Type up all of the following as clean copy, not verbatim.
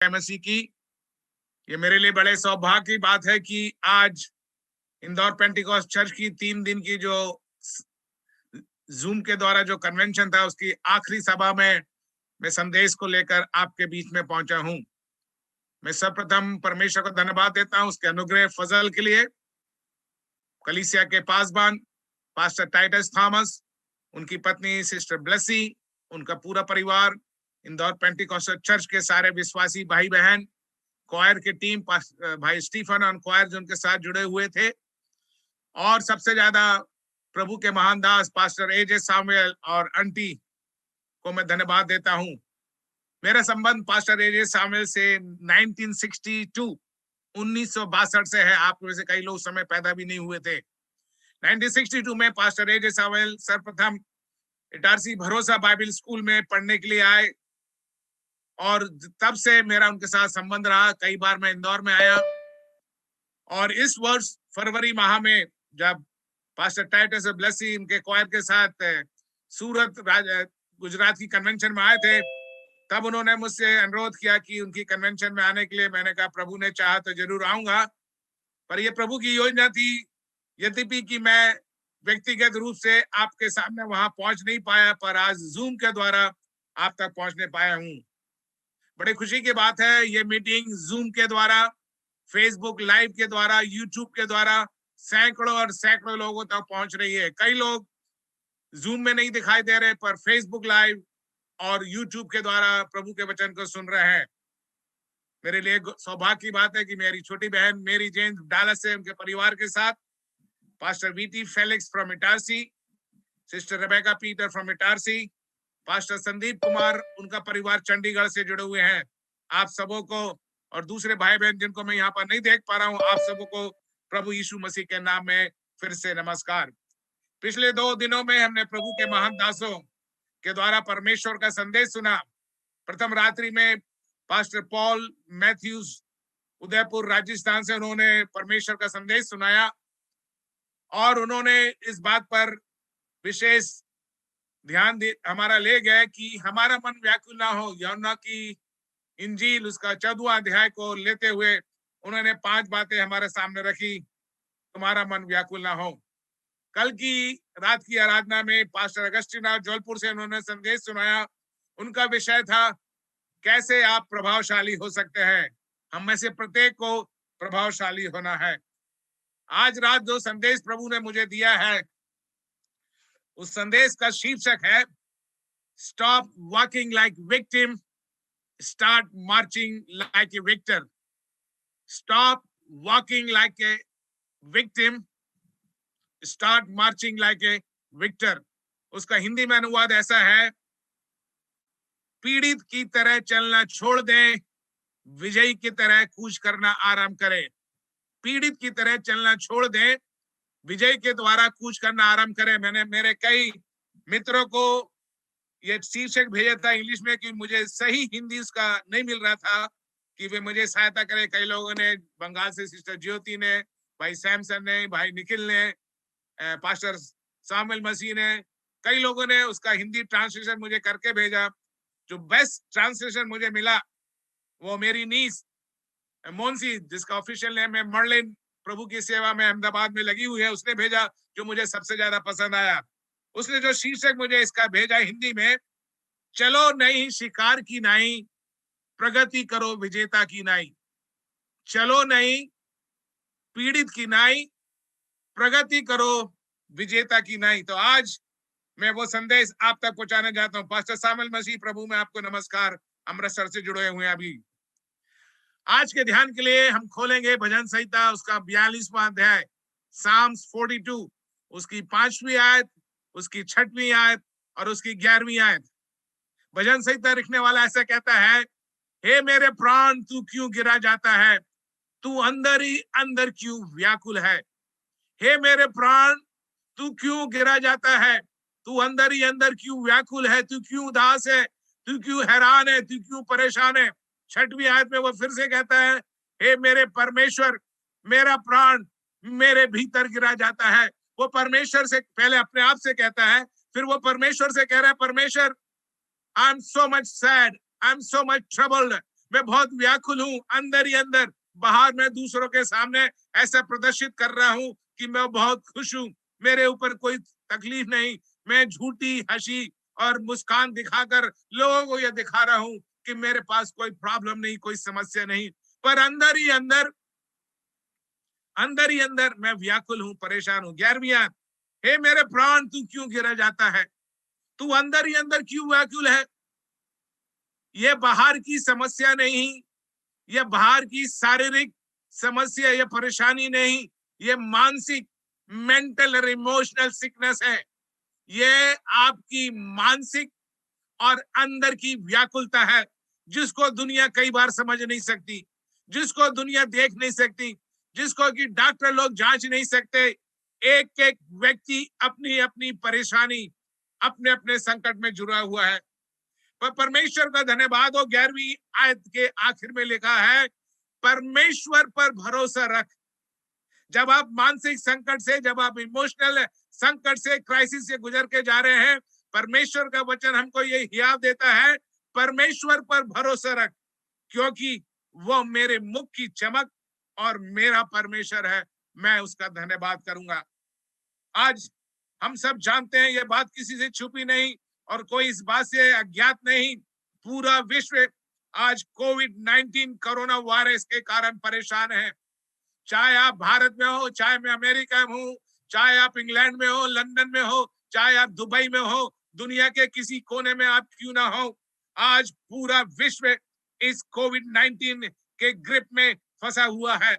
मसीह की। ये मेरे लिए बड़े सौभाग्य की बात है कि आज इंदौर पेंटिकॉस्ट चर्च की 3 दिन की जो जूम के द्वारा जो कन्वेंशन था उसकी आखिरी सभा में मैं संदेश को लेकर आपके बीच में पहुंचा हूं। मैं सर्वप्रथम परमेश्वर को धन्यवाद देता हूं उसके अनुग्रह फजल के लिए। कलीसिया के पासबान पास्टर टाइटस थॉमस, उनकी पत्नी सिस्टर ब्लेसी, उनका पूरा परिवार, इंदौर पेंटिकॉस्टल चर्च के सारे विश्वासी भाई बहन, क्वायर की टीम, भाई स्टीफन और क्वायर जो उनके साथ जुड़े हुए थे, और सबसे ज्यादा प्रभु के महान दास पास्टर एजे सामुएल और आंटी को मैं धन्यवाद देता हूं। मेरा संबंध पास्टर एजे सामुएल से 1962 से है। आप में से कई लोग समय पैदा भी नहीं हुए थे। 1962 में पास्टर एजे सामुएल सर्वप्रथम इटारसी भरोसा बाइबल स्कूल में पढ़ने के लिए आए और तब से मेरा उनके साथ संबंध रहा। कई बार मैं इंदौर में आया और इस वर्ष फरवरी माह में जब पास्टर टाइटस ब्लेसी उनके क्वायर के साथ सूरत गुजरात की कन्वेंशन में आए थे, तब उन्होंने मुझसे अनुरोध किया कि उनकी कन्वेंशन में आने के लिए। मैंने कहा प्रभु ने चाहा तो जरूर आऊंगा, पर यह प्रभु की योजना थी। यद्यपि कि मैं व्यक्तिगत रूप से आपके सामने वहां पहुंच नहीं पाया, पर आज जूम के द्वारा आप तक पहुंचने पाया हूं। बड़ी खुशी की बात है, ये मीटिंग जूम के द्वारा, फेसबुक लाइव के द्वारा, यूट्यूब के द्वारा सैकड़ों और सैकड़ों लोगों तक पहुंच रही है। कई लोग जूम में नहीं दिखाई दे रहे, पर फेसबुक लाइव और यूट्यूब के द्वारा प्रभु के वचन को सुन रहे हैं। मेरे लिए सौभाग्य की बात है कि मेरी छोटी बहन मेरी जेन डालस से उनके परिवार के साथ, pastor VT Felix from Itarsi, sister Rebecca Peter from Itarsi, pastor Sandeep Kumar उनका परिवार चंडीगढ़ से जुड़े हुए हैं। आप सबों को और दूसरे भाई बहन जिनको मैं यहाँ पर नहीं देख पा रहा हूँ, आप सबों को प्रभु यीशु मसीह के नाम में फिर से नमस्कार। पिछले 2 दिनों में हमने प्रभु के महान दासों के द्वारा परमेश्वर का संदेश सुना। प्रथम रात्रि में pastor Paul Matthews Udaipur Rajasthan से उन्होंने परमेश्वर का संदेश सुनाया और उन्होंने इस बात पर विशेष ध्यान हमारा ले गए कि हमारा मन व्याकुल ना हो। यूहन्ना की इंजील उसका 14वां अध्याय को लेते हुए उन्होंने 5 बातें हमारे सामने रखी। तुम्हारा मन व्याकुल ना हो। कल की रात की आराधना में पास्टर अगस्टिना जौलपुर से उन्होंने संदेश सुनाया। उनका विषय था कैसे आप प्रभावशाली हो सकते हैं। हम में से प्रत्येक को प्रभावशाली होना है। आज रात जो संदेश प्रभु ने मुझे दिया है, उस संदेश का शीर्षक है stop walking like victim, start marching like a victor. Stop walking like a victim, start marching like a victor. उसका हिंदी में अनुवाद ऐसा है, पीड़ित की तरह चलना छोड़ दें, विजयी की तरह कूच करना आरंभ करें। पीड़ित की तरह चलना छोड़ दें, विजय के द्वारा कूच करना आरंभ करें। मैंने मेरे कई मित्रों को ये शीर्षक भेजा था इंग्लिश में कि मुझे सही हिंदी उसका नहीं मिल रहा था कि वे मुझे सहायता करें। कई लोगों ने, बंगाल से सिस्टर ज्योति ने, भाई सैमसन ने, भाई निखिल ने, पास्टर सामुएल मसीह ने, कई लोगों ने उसका हिंदी ट्रांसलेशन मुझे करके भेजा। जो बेस्ट ट्रांसलेशन मुझे मिला वो मेरी नीस मोन्सी, जिसका ऑफिशियल नेम है मर्लिन, प्रभु की सेवा में अहमदाबाद में लगी हुई है, उसने भेजा, जो मुझे सबसे ज्यादा पसंद आया। उसने जो शीर्षक मुझे इसका भेजा हिंदी में, चलो नहीं शिकार की नाई, प्रगति करो विजेता की नाई। चलो नहीं पीड़ित की नाई, प्रगति करो विजेता की नाई। तो आज मैं वो संदेश आप तक पहुंचाने जाता हूं। पास्टर सामुएल मसीह प्रभु में आपको नमस्कार, अमृतसर से जुड़े हुए हैं। अभी आज के ध्यान के लिए हम खोलेंगे भजन संहिता, उसका 42वां अध्याय, साम्स 42, उसकी 5वीं आयत, उसकी 6वीं आयत और उसकी 11वीं आयत। भजन संहिता लिखने वाला ऐसा कहता है, हे मेरे प्राण तू क्यों गिरा जाता है, तू अंदर ही अंदर क्यों व्याकुल है। हे मेरे प्राण तू क्यों गिरा जाता है, तू अंदर ही अंदर क्यों व्याकुल है, तू क्यों उदास है, तू क्यों हैरान है, तू क्यों परेशान है। 6वीं आयत में वो फिर से कहता है, हे मेरे परमेश्वर, मेरा प्राण मेरे भीतर गिरा जाता है। वो परमेश्वर से पहले अपने आप से कहता है, फिर वो परमेश्वर से कह रहा है, परमेश्वर आई am so much sad, I am so much troubled, मैं बहुत व्याकुल हूं अंदर ही अंदर। बाहर मैं दूसरों के सामने ऐसा प्रदर्शित कर रहा हूं कि मैं बहुत खुश हूं, मेरे ऊपर कोई तकलीफ नहीं। मैं झूठी हंसी और मुस्कान दिखाकर लोगों को यह दिखा रहा हूं कि मेरे पास कोई प्रॉब्लम नहीं, कोई समस्या नहीं, पर अंदर ही अंदर मैं व्याकुल हूं, परेशान हूं। 11वीं आयत, हे मेरे प्राण तू क्यों गिरा जाता है, तू अंदर ही अंदर क्यों व्याकुल है। ये बाहर की समस्या नहीं, ये बाहर की शारीरिक समस्या, ये परेशानी नहीं, ये मानसिक, मेंटल और इमोशनल सिकनेस है। ये आपकी मानसिक और अंदर की व्याकुलता है, जिसको दुनिया कई बार समझ नहीं सकती, जिसको दुनिया देख नहीं सकती, जिसको कि डॉक्टर लोग जांच नहीं सकते। एक एक व्यक्ति अपनी अपनी परेशानी, अपने अपने संकट में जुड़ा हुआ है। पर परमेश्वर का धन्यवाद हो, 11वीं आयत के आखिर में लिखा है, परमेश्वर पर भरोसा रख। जब आप मानसिक संकट से, जब आप इमोशनल संकट से, क्राइसिस से गुजर के जा रहे हैं, परमेश्वर का वचन हमको ये हियाव देता है, परमेश्वर पर भरोसा रख, क्योंकि वो मेरे मुख की चमक और मेरा परमेश्वर है, मैं उसका धन्यवाद करूंगा। आज हम सब जानते हैं, ये बात किसी से छुपी नहीं और कोई इस बात से अज्ञात नहीं, पूरा विश्व आज कोविड-19 कोरोना वायरस के कारण परेशान है। चाहे आप भारत में हो, चाहे मैं अमेरिका में हूं, चाहे आप इंग्लैंड में हो, लंदन में हो, चाहे आप दुबई में हो, दुनिया के किसी कोने में आप क्यों ना हो, आज पूरा विश्व इस कोविड-19 के ग्रिप में फंसा हुआ है।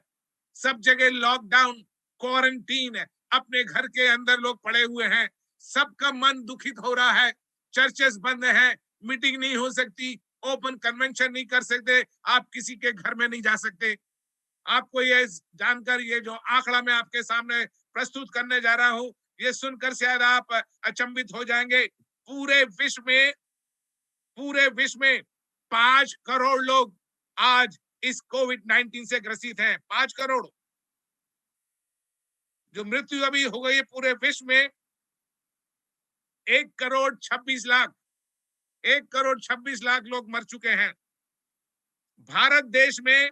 सब जगह लॉकडाउन, क्वारंटीन, अपने घर के अंदर लोग पड़े हुए हैं। सबका मन दुखित हो रहा है, चर्चेस बंद हैं, मीटिंग नहीं हो सकती, ओपन कन्वेंशन नहीं कर सकते, आप किसी के घर में नहीं जा सकते। आपको ये जानकर, ये जो आंकड़ा मैं आपके सामने प्रस्तुत करने जा रहा हूं, ये सुनकर शायद आप अचंभित हो जाएंगे। पूरे विश्व में 5 करोड़ लोग आज इस कोविड-19 से ग्रसित हैं। 5 करोड़ जो मृत्यु अभी हो गई है पूरे विश्व में, 1 करोड़ 26 लाख, 1 करोड़ 26 लाख लोग मर चुके हैं। भारत देश में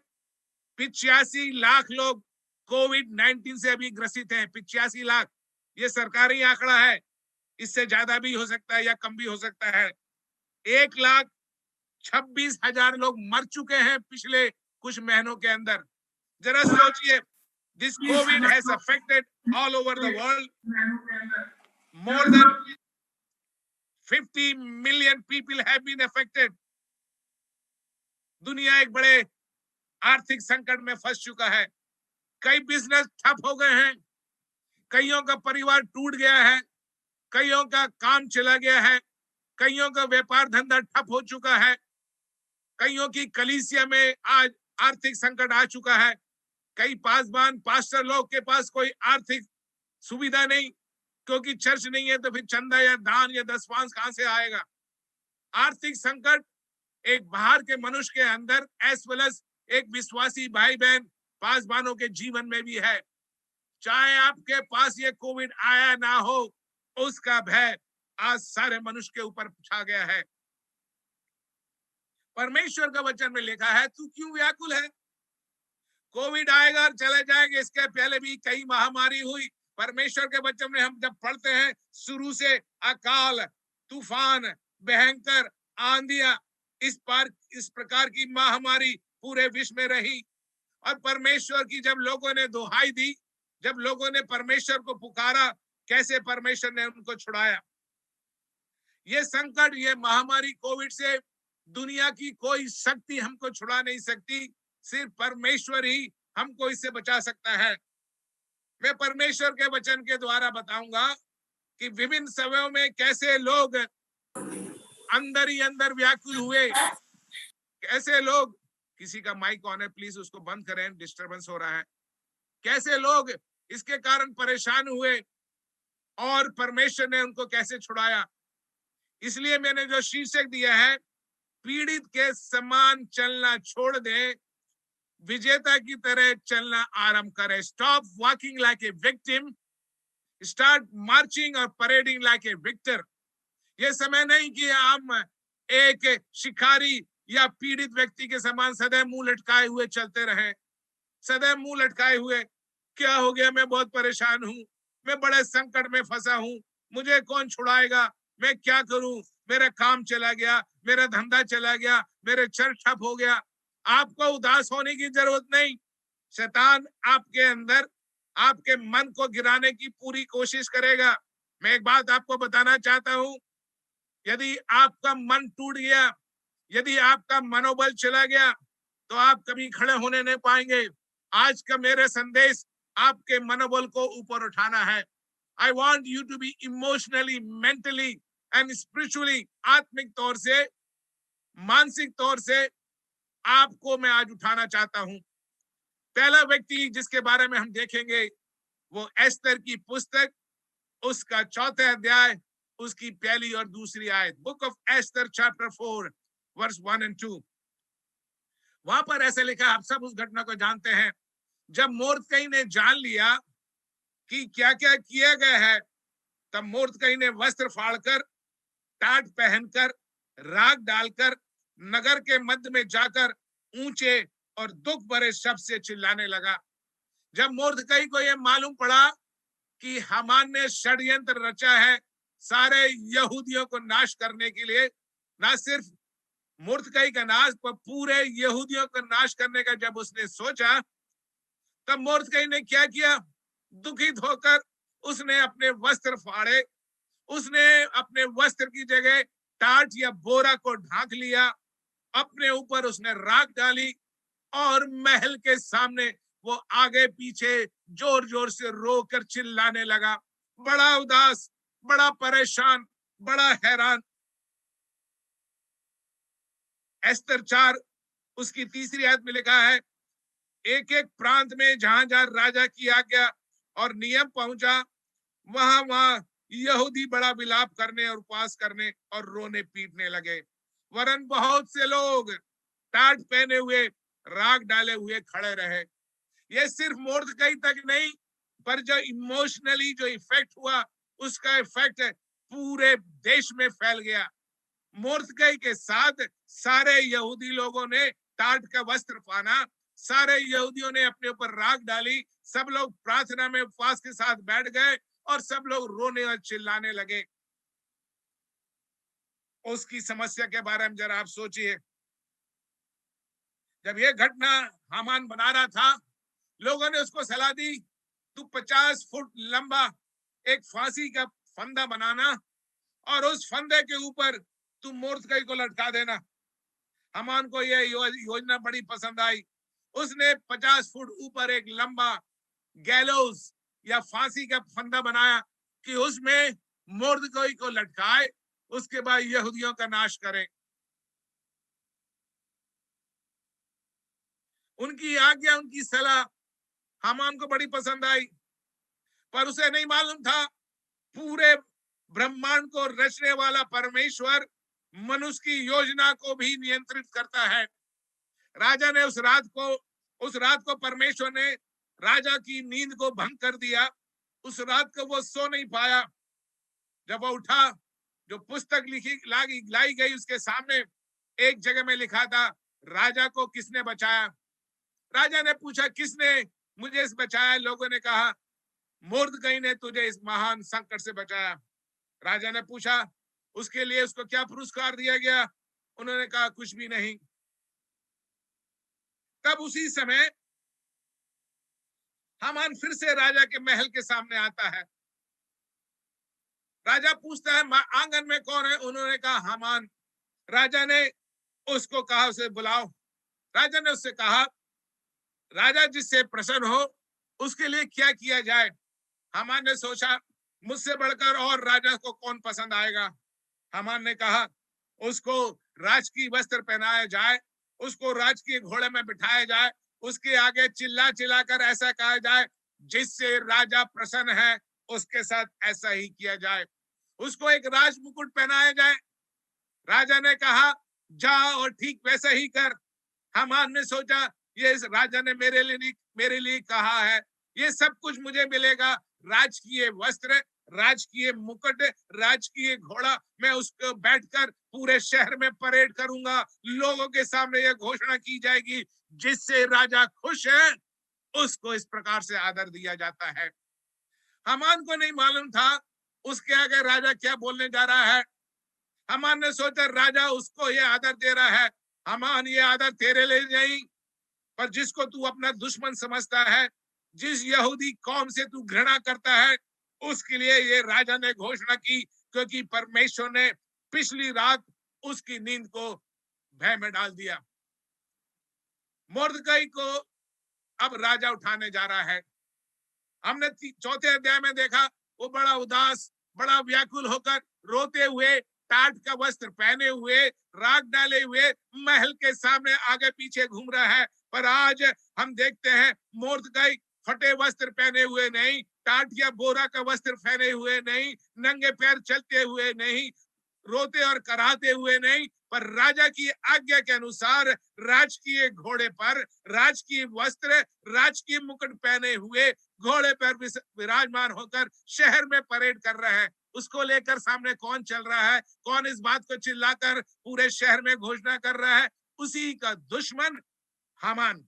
85 लाख लोग कोविड-19 से अभी ग्रसित हैं। 85 लाख, ये सरकारी आंकड़ा है, इससे ज्यादा भी हो सकता है या कम भी हो सकता है। 1,26,000 लोग मर चुके हैं पिछले कुछ महीनों के अंदर। जरा सोचिए, this covid has affected all over the world, more than 50 million people have been affected. दुनिया एक बड़े आर्थिक संकट में फंस चुका है। कई बिजनेस ठप हो गए हैं, कईयों का परिवार टूट गया है, कईयों का काम चला गया है, कईयों का व्यापार धंधा ठप हो चुका है, कईयों की कलीसिया में आज आर्थिक संकट आ चुका है। कई पासवान, पास्टर लोग के पास कोई आर्थिक सुविधा नहीं, क्योंकि चर्च नहीं है तो फिर चंदा या दान या दसवांश कहां से आएगा। आर्थिक संकट एक बाहर के मनुष्य के अंदर एज वेल एज एक विश्वासी भाई बहन पासवानों के जीवन में भी है। चाहे आपके पास ये कोविड आया ना हो, उसका भय आज सारे मनुष्य के ऊपर छा गया है। परमेश्वर का वचन में लिखा है, तू क्यों व्याकुल है। कोविड आएगा और चले जाएंगे, इसके पहले भी कई महामारी हुई। परमेश्वर के वचन में हम जब पढ़ते हैं, शुरू से अकाल, तूफान, भयंकर आंधियां, इस प्रकार की महामारी पूरे विश्व में रही। और परमेश्वर की जब लोगों ने दुहाई दी, जब लोगों ने परमेश्वर को पुकारा, कैसे परमेश्वर ने उनको छुड़ाया। ये संकट, ये महामारी कोविड से दुनिया की कोई शक्ति हमको छुड़ा नहीं सकती, सिर्फ परमेश्वर ही हमको इससे बचा सकता है। मैं परमेश्वर के वचन के द्वारा बताऊंगा कि विभिन्न समयों में कैसे लोग अंदर ही अंदर व्याकुल हुए, कैसे लोग, किसी का माइक ऑन है, प्लीज उसको बंद करें, डिस्टरबेंस हो रहा है। कैसे लोग इसके कारण परेशान हुए और परमेश्वर ने उनको कैसे छुड़ाया। इसलिए मैंने जो शीर्षक दिया है, पीड़ित के समान चलना छोड़ दे, विजेता की तरह चलना आरंभ करे। Stop walking like a victim, start marching और परेडिंग लाइक ए विक्टर। ये समय नहीं कि हम एक शिकारी या पीड़ित व्यक्ति के समान सदैव मुंह लटकाए हुए चलते रहे, सदैव मुंह लटकाए हुए, क्या हो गया, मैं बहुत परेशान हूं, मैं बड़े संकट में फंसा हूं, मुझे कौन छुड़ाएगा, मैं क्या करूं, मेरा काम चला गया, मेरा धंधा चला गया, मेरे चर्च ठप हो गया। आपको उदास होने की जरूरत नहीं। शैतान आपके अंदर आपके मन को गिराने की पूरी कोशिश करेगा। मैं एक बात आपको बताना चाहता हूं, यदि आपका मन टूट गया, यदि आपका मनोबल चला गया, तो आप कभी खड़े होने नहीं पाएंगे। आज का मेरे संदेश आपके मनोबल को ऊपर उठाना है। I want you to be emotionally, mentally and spiritually, आत्मिक तौर से, मानसिक तौर से आपको मैं आज उठाना चाहता हूं। पहला व्यक्ति जिसके बारे में हम देखेंगे वो एस्तर की पुस्तक, उसका 4वां अध्याय, उसकी पहली और दूसरी आयत। Book of Esther chapter 4 verse 1 और 2। वहां पर ऐसे लिखा, आप सब उस घटना को जानते हैं, जब मोर्दकई ने जान लिया कि क्या क्या किया गया है, तब मोर्दकई ने वस्त्र फाड़कर, टाट पहनकर, राग डालकर नगर के मध्य में जाकर ऊंचे और दुख भरे शब्द से चिल्लाने लगा। जब मोर्दकई को यह मालूम पड़ा कि हामान ने षड्यंत्र रचा है सारे यहूदियों को नाश करने के लिए, ना सिर्फ मोर्दकई का नाश पर पूरे यहूदियों का नाश करने का जब उसने सोचा, तब मोर्दकई ने क्या किया, दुखित होकर उसने अपने वस्त्र फाड़े, उसने अपने वस्त्र की जगह टाट या बोरा को ढांक लिया, अपने ऊपर उसने राख डाली और महल के सामने वो आगे पीछे जोर जोर से रोकर चिल्लाने लगा, बड़ा उदास, बड़ा परेशान, बड़ा हैरान। एस्तर 4 उसकी तीसरी आयत में लिखा है, एक एक प्रांत में जहां जहां राजा की आज्ञा और नियम पहुंचा, वहां वहां यहूदी बड़ा विलाप करने और उपवास करने और रोने पीटने लगे। वरन बहुत से लोग टाट पहने हुए, राग डाले हुए खड़े रहे। ये सिर्फ मोर्दकई तक नहीं, पर जो इमोशनली जो इफेक्ट हुआ, उसका इफेक्ट पूरे देश में फैल गया। मोर्दकई के साथ सारे यहूदी लोगों ने टाट का वस्त्र पहना, सारे यहूदियों ने अपने ऊपर राख डाली, सब लोग प्रार्थना में उपवास के साथ बैठ गए और सब लोग रोने और चिल्लाने लगे। उसकी समस्या के बारे में जरा आप सोचिए। जब ये घटना हामान बना रहा था, लोगों ने उसको सलाह दी, तू 50 फुट लंबा एक फांसी का फंदा बनाना और उस फंदे के ऊपर तू मोर्दकई को लटका देना। हामान को यह योजना बड़ी पसंद आई। उसने 50 फुट ऊपर एक लंबा गैलोज या फांसी का फंदा बनाया कि उसमें मोर्दकई को लटकाए, उसके बाद यहूदियों का नाश करे। उनकी आज्ञा, उनकी सलाह हामान को बड़ी पसंद आई, पर उसे नहीं मालूम था पूरे ब्रह्मांड को रचने वाला परमेश्वर मनुष्य की योजना को भी नियंत्रित करता है। राजा ने उस रात को परमेश्वर ने राजा की नींद को भंग कर दिया। उस रात को वो सो नहीं पाया। जब वो उठा, जो पुस्तक लाई गई उसके सामने एक जगह में लिखा था, राजा को किसने बचाया। राजा ने पूछा, किसने मुझे बचाया। लोगों ने कहा, मोर्दकई ने तुझे इस महान संकट से बचाया। राजा ने पूछा, उसके लिए उसको क्या पुरस्कार दिया गया। उन्होंने कहा, कुछ भी नहीं। तब उसी समय हामान फिर से राजा के महल के सामने आता है। राजा पूछता है, आंगन में कौन है। उन्होंने कहा, हामान। राजा ने उसको कहा, उसे बुलाओ। राजा ने उससे कहा, राजा जिससे प्रसन्न हो उसके लिए क्या किया जाए। हामान ने सोचा, मुझसे बढ़कर और राजा को कौन पसंद आएगा। हामान ने कहा, उसको राजकीय वस्त्र पहनाया जाए, उसको राजकीय घोड़े में बिठाया जाए, उसके आगे चिल्ला चिल्लाकर ऐसा कहा जाए, जिससे राजा प्रसन्न है उसके साथ ऐसा ही किया जाए। उसको एक राज मुकुट पहनाया जाए। राजा ने कहा, जा और ठीक वैसा ही कर। हामान ने सोचा, ये राजा ने मेरे लिए कहा है, ये सब कुछ मुझे मिलेगा, राजकीय वस्त्र, राजकीय मुकुट, राजकीय घोड़ा, मैं उसको बैठकर पूरे शहर में परेड करूंगा। लोगों के सामने यह घोषणा की जाएगी, जिससे राजा खुश है उसको इस प्रकार से आदर दिया जाता है। हामान को नहीं मालूम था उसके आगे राजा क्या बोलने जा रहा है। हामान ने सोचा राजा उसको ये आदर दे रहा है। हामान, ये आदर तेरे लिए नहीं, पर जिसको तू अपना दुश्मन समझता है, जिस यहूदी कौम से तू घृणा करता है, उसके लिए ये राजा ने घोषणा की, क्योंकि परमेश्वर ने पिछली रात उसकी नींद को भय में डाल दिया। मुर्दकई को अब राजा उठाने जा रहा है। हमने चौथे अध्याय में देखा वो बड़ा उदास, बड़ा व्याकुल होकर रोते हुए, टाट का वस्त्र पहने हुए, राग डाले हुए महल के सामने आगे पीछे घूम रहा है। पर आज हम देखते हैं मुर्दकई फटे वस्त्र पहने हुए नहीं, टाट या बोरा का वस्त्र पहने हुए नहीं, नंगे पैर चलते हुए नहीं, रोते और कराहते हुए नहीं, पर राजा की आज्ञा के अनुसार राजकीय घोड़े पर, राजकीय वस्त्र, राजकीय मुकुट पहने हुए घोड़े पर विराजमान होकर शहर में परेड कर रहा है। उसको लेकर सामने कौन चल रहा है, कौन इस बात को चिल्लाकर पूरे शहर में घोषणा कर रहा है? उसी का दुश्मन हामान,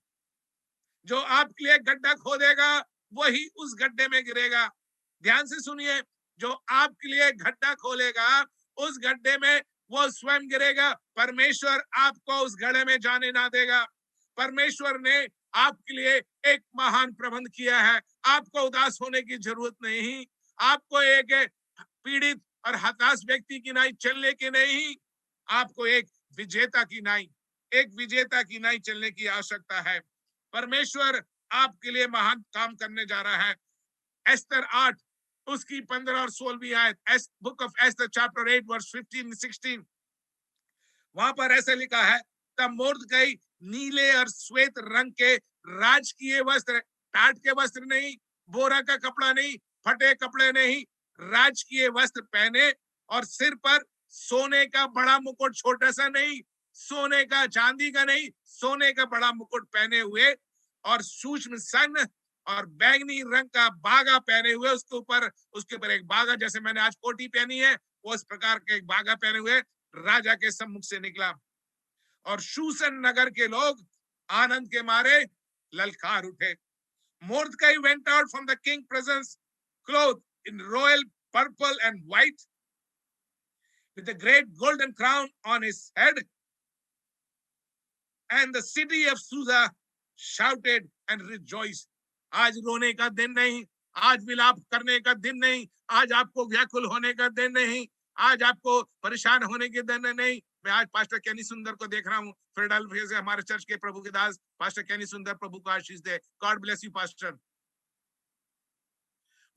जो आपके लिए गड्ढा खोदेगा वही उस गड्ढे में गिरेगा। ध्यान से सुनिए, जो आपके लिए गड्ढा खोलेगा उस गड्ढे में वो स्वयं गिरेगा। परमेश्वर आपको उस गड्ढे में जाने ना देगा। परमेश्वर ने आपके लिए एक महान प्रबंध किया है। आपको उदास होने की जरूरत नहीं। आपको एक पीड़ित और हताश व्यक्ति की नाई चलने की नहीं, आपको एक विजेता की नाई, एक विजेता की नाई चलने की आवश्यकता है। परमेश्वर आपके लिए महान काम करने जा रहा है। एस्तर 8 उसकी 15 और 16वीं आयत, book of Esther chapter 8 verse 15-16, वहां पर ऐसे लिखा है, तब मुर्दकई नीले और श्वेत रंग के राजकीय वस्त्र, टाट के वस्त्र नहीं, बोरा का कपड़ा नहीं, फटे कपड़े नहीं, राजकीय वस्त्र पहने और सिर पर सोने का बड़ा मुकुट, छोटा सा नहीं, सोने का चांदी का नहीं, सोने का बड़ा मुकुट पहने हुए और सूक्ष्म सन और बैंगनी रंग का बागा पहने हुए, उसके ऊपर एक बागा, जैसे मैंने आज कोटी पहनी है वो इस प्रकार के एक बागा पहने हुए राजा के सम्मुख से निकला। और शूसन नगर के लोग आनंद के मारे ललकार उठे। Mordecai went out from the king presence clothed in royal purple and white with a great golden crown on his head, and the city of Susa shouted and rejoiced. आज रोने का दिन नहीं, आज विलाप करने का दिन नहीं, आज आपको व्याकुल होने का दिन नहीं, आज आपको परेशान होने के दिन नहीं। मैं आज पास्टर कैनी सुंदर को देख रहा हूँ फिलाडेल्फिया से, हमारे चर्च के प्रभु के दास पास्टर कैनी सुंदर, प्रभु को आशीष दे। God bless you pastor.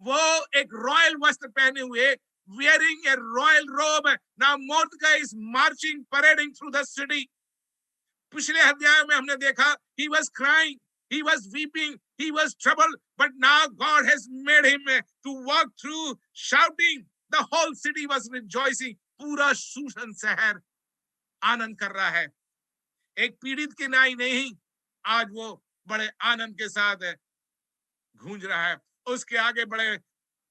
वो एक रॉयल वस्त्र पहने हुए, wearing a royal robe. Now Mordecai is marching, parading through the city. पिछले अध्याय में हमने देखा he was crying, he was weeping, he was troubled, but now God has made him to walk through shouting. The whole city was rejoicing. पूरा शूशन शहर आनंद कर रहा है। एक पीड़ित की नाई नहीं, आज वो बड़े आनंद के साथ गूंज रहा है। उसके आगे बड़े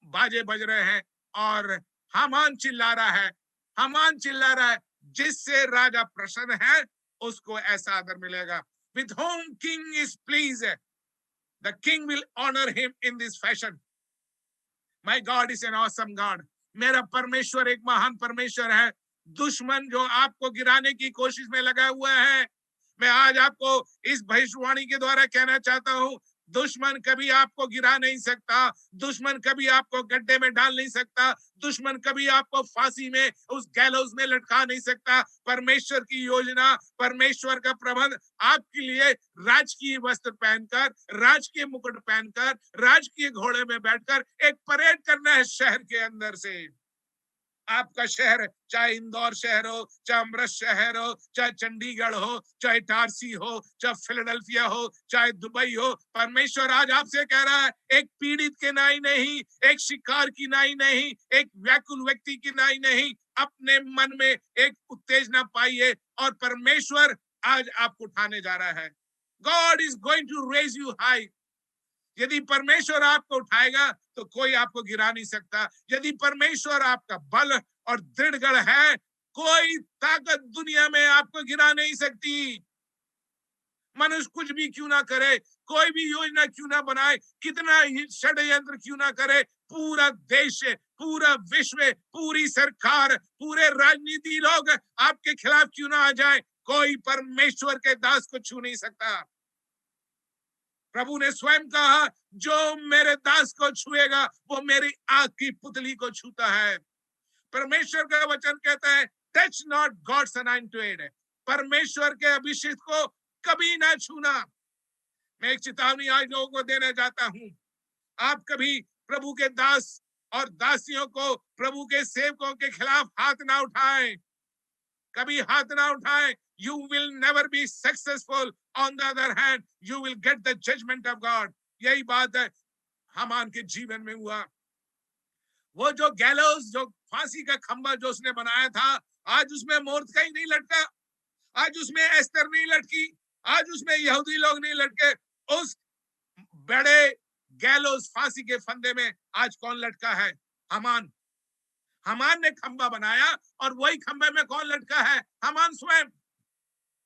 बाजे बज रहे हैं और हामान चिल्ला रहा है, हामान चिल्ला रहा है, जिससे राजा प्रसन्न है उसको ऐसा आदर मिलेगा। With whom king is pleased, the king will honor him in this fashion. My God is an awesome God. मेरा परमेश्वर एक महान परमेश्वर है। दुश्मन जो आपको गिराने की कोशिश में लगा हुआ है, मैं आज आपको इस भविष्यवाणी के द्वारा कहना चाहता हूं, दुश्मन कभी आपको गिरा नहीं सकता, दुश्मन कभी आपको गड्ढे में डाल नहीं सकता, दुश्मन कभी आपको फांसी में, उस गैलोज में लटका नहीं सकता। परमेश्वर की योजना, परमेश्वर का प्रबंध आपके लिए राजकीय वस्त्र पहनकर, राजकीय मुकुट पहनकर, राजकीय घोड़े में बैठकर एक परेड करना है शहर के अंदर से। आपका शहर, चाहे इंदौर शहर हो, चाहे अमृत शहर हो, चाहे चंडीगढ़ हो, चाहे इटारसी हो, चाहे फिलाडेल्फिया हो, चाहे दुबई हो, परमेश्वर आज आपसे कह रहा है, एक पीड़ित के नाई नहीं, एक शिकार की नाई नहीं, एक व्याकुल व्यक्ति की नाई नहीं, अपने मन में एक उत्तेजना पाइए और परमेश्वर आज आपको उठाने जा रहा है। God is going to raise you high. यदि परमेश्वर आपको उठाएगा तो कोई आपको गिरा नहीं सकता। यदि परमेश्वर आपका बल और दृढ़गढ़ है, कोई ताकत दुनिया में आपको गिरा नहीं सकती। मनुष्य कुछ भी क्यों ना करे, कोई भी योजना क्यों ना बनाए, कितना ही षड्यंत्र क्यों ना करे, पूरा देश, पूरा विश्व, पूरी सरकार, पूरे राजनीति लोग आपके खिलाफ क्यों ना आ जाए, कोई परमेश्वर के दास को छू नहीं सकता। प्रभु ने स्वयं कहा, जो मेरे दास को छुएगा वो मेरी आग की पुतली को छूता है। परमेश्वर का वचन कहता है, टच नॉट गॉड्स अनॉइंटेड, परमेश्वर के अभिषिक्त को कभी ना छूना। मैं एक चेतावनी आज लोगों को देना चाहता हूं, आप कभी प्रभु के दास और दासियों को, प्रभु के सेवकों के खिलाफ हाथ ना उठाएं, कभी हाथ ना उठाएं। You will never be successful. On the other hand, you will get the judgment of God. यही बात है हामान के जीवन में हुआ। वो जो गैलोस, जो फांसी का खंबा जो उसने बनाया था, आज उसमें मोर्दकाई नहीं लटका, आज उसमें एस्तर नहीं लटकी, आज उसमें यहूदी लोग नहीं लटके। उस बड़े गैलोस फांसी के फंदे में आज कौन लटका है? हामान। हामान ने खंबा बनाया और वही खंबे में कौन लटका है? हामान स्वयं।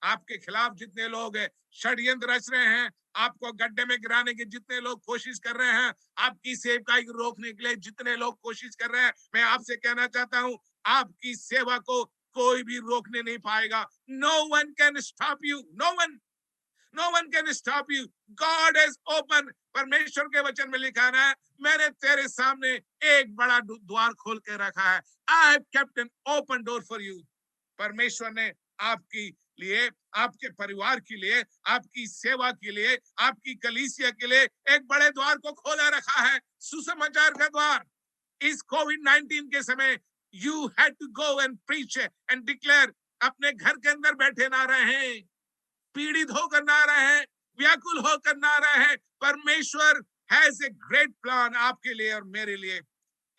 आपके खिलाफ जितने लोग षड्यंत्र रच रहे हैं, आपको गड्ढे में गिराने की जितने लोग कोशिश कर रहे हैं, आपकी सेवकाई को रोकने के लिए जितने लोग कोशिश कर रहे हैं, मैं आपसे कहना चाहता हूं, आपकी सेवा को कोई भी रोकने नहीं पाएगा। No one can stop you. No one can stop you. God has opened. परमेश्वर के वचन में लिखा है, मैंने तेरे सामने एक बड़ा द्वार खोल के रखा है। I have kept an open door for you. परमेश्वर ने आपकी लिए, आपके परिवार के लिए, आपकी सेवा के लिए, आपकी कलीसिया के लिए एक बड़े द्वार को खोला रखा है, सुसमाचार का द्वार। इस कोविड-19 के समय you had to go and preach and declare। अपने घर के अंदर बैठे ना रहे, पीड़ित होकर ना रहे, व्याकुल होकर ना रहे। परमेश्वर has a great plan आपके लिए और मेरे लिए।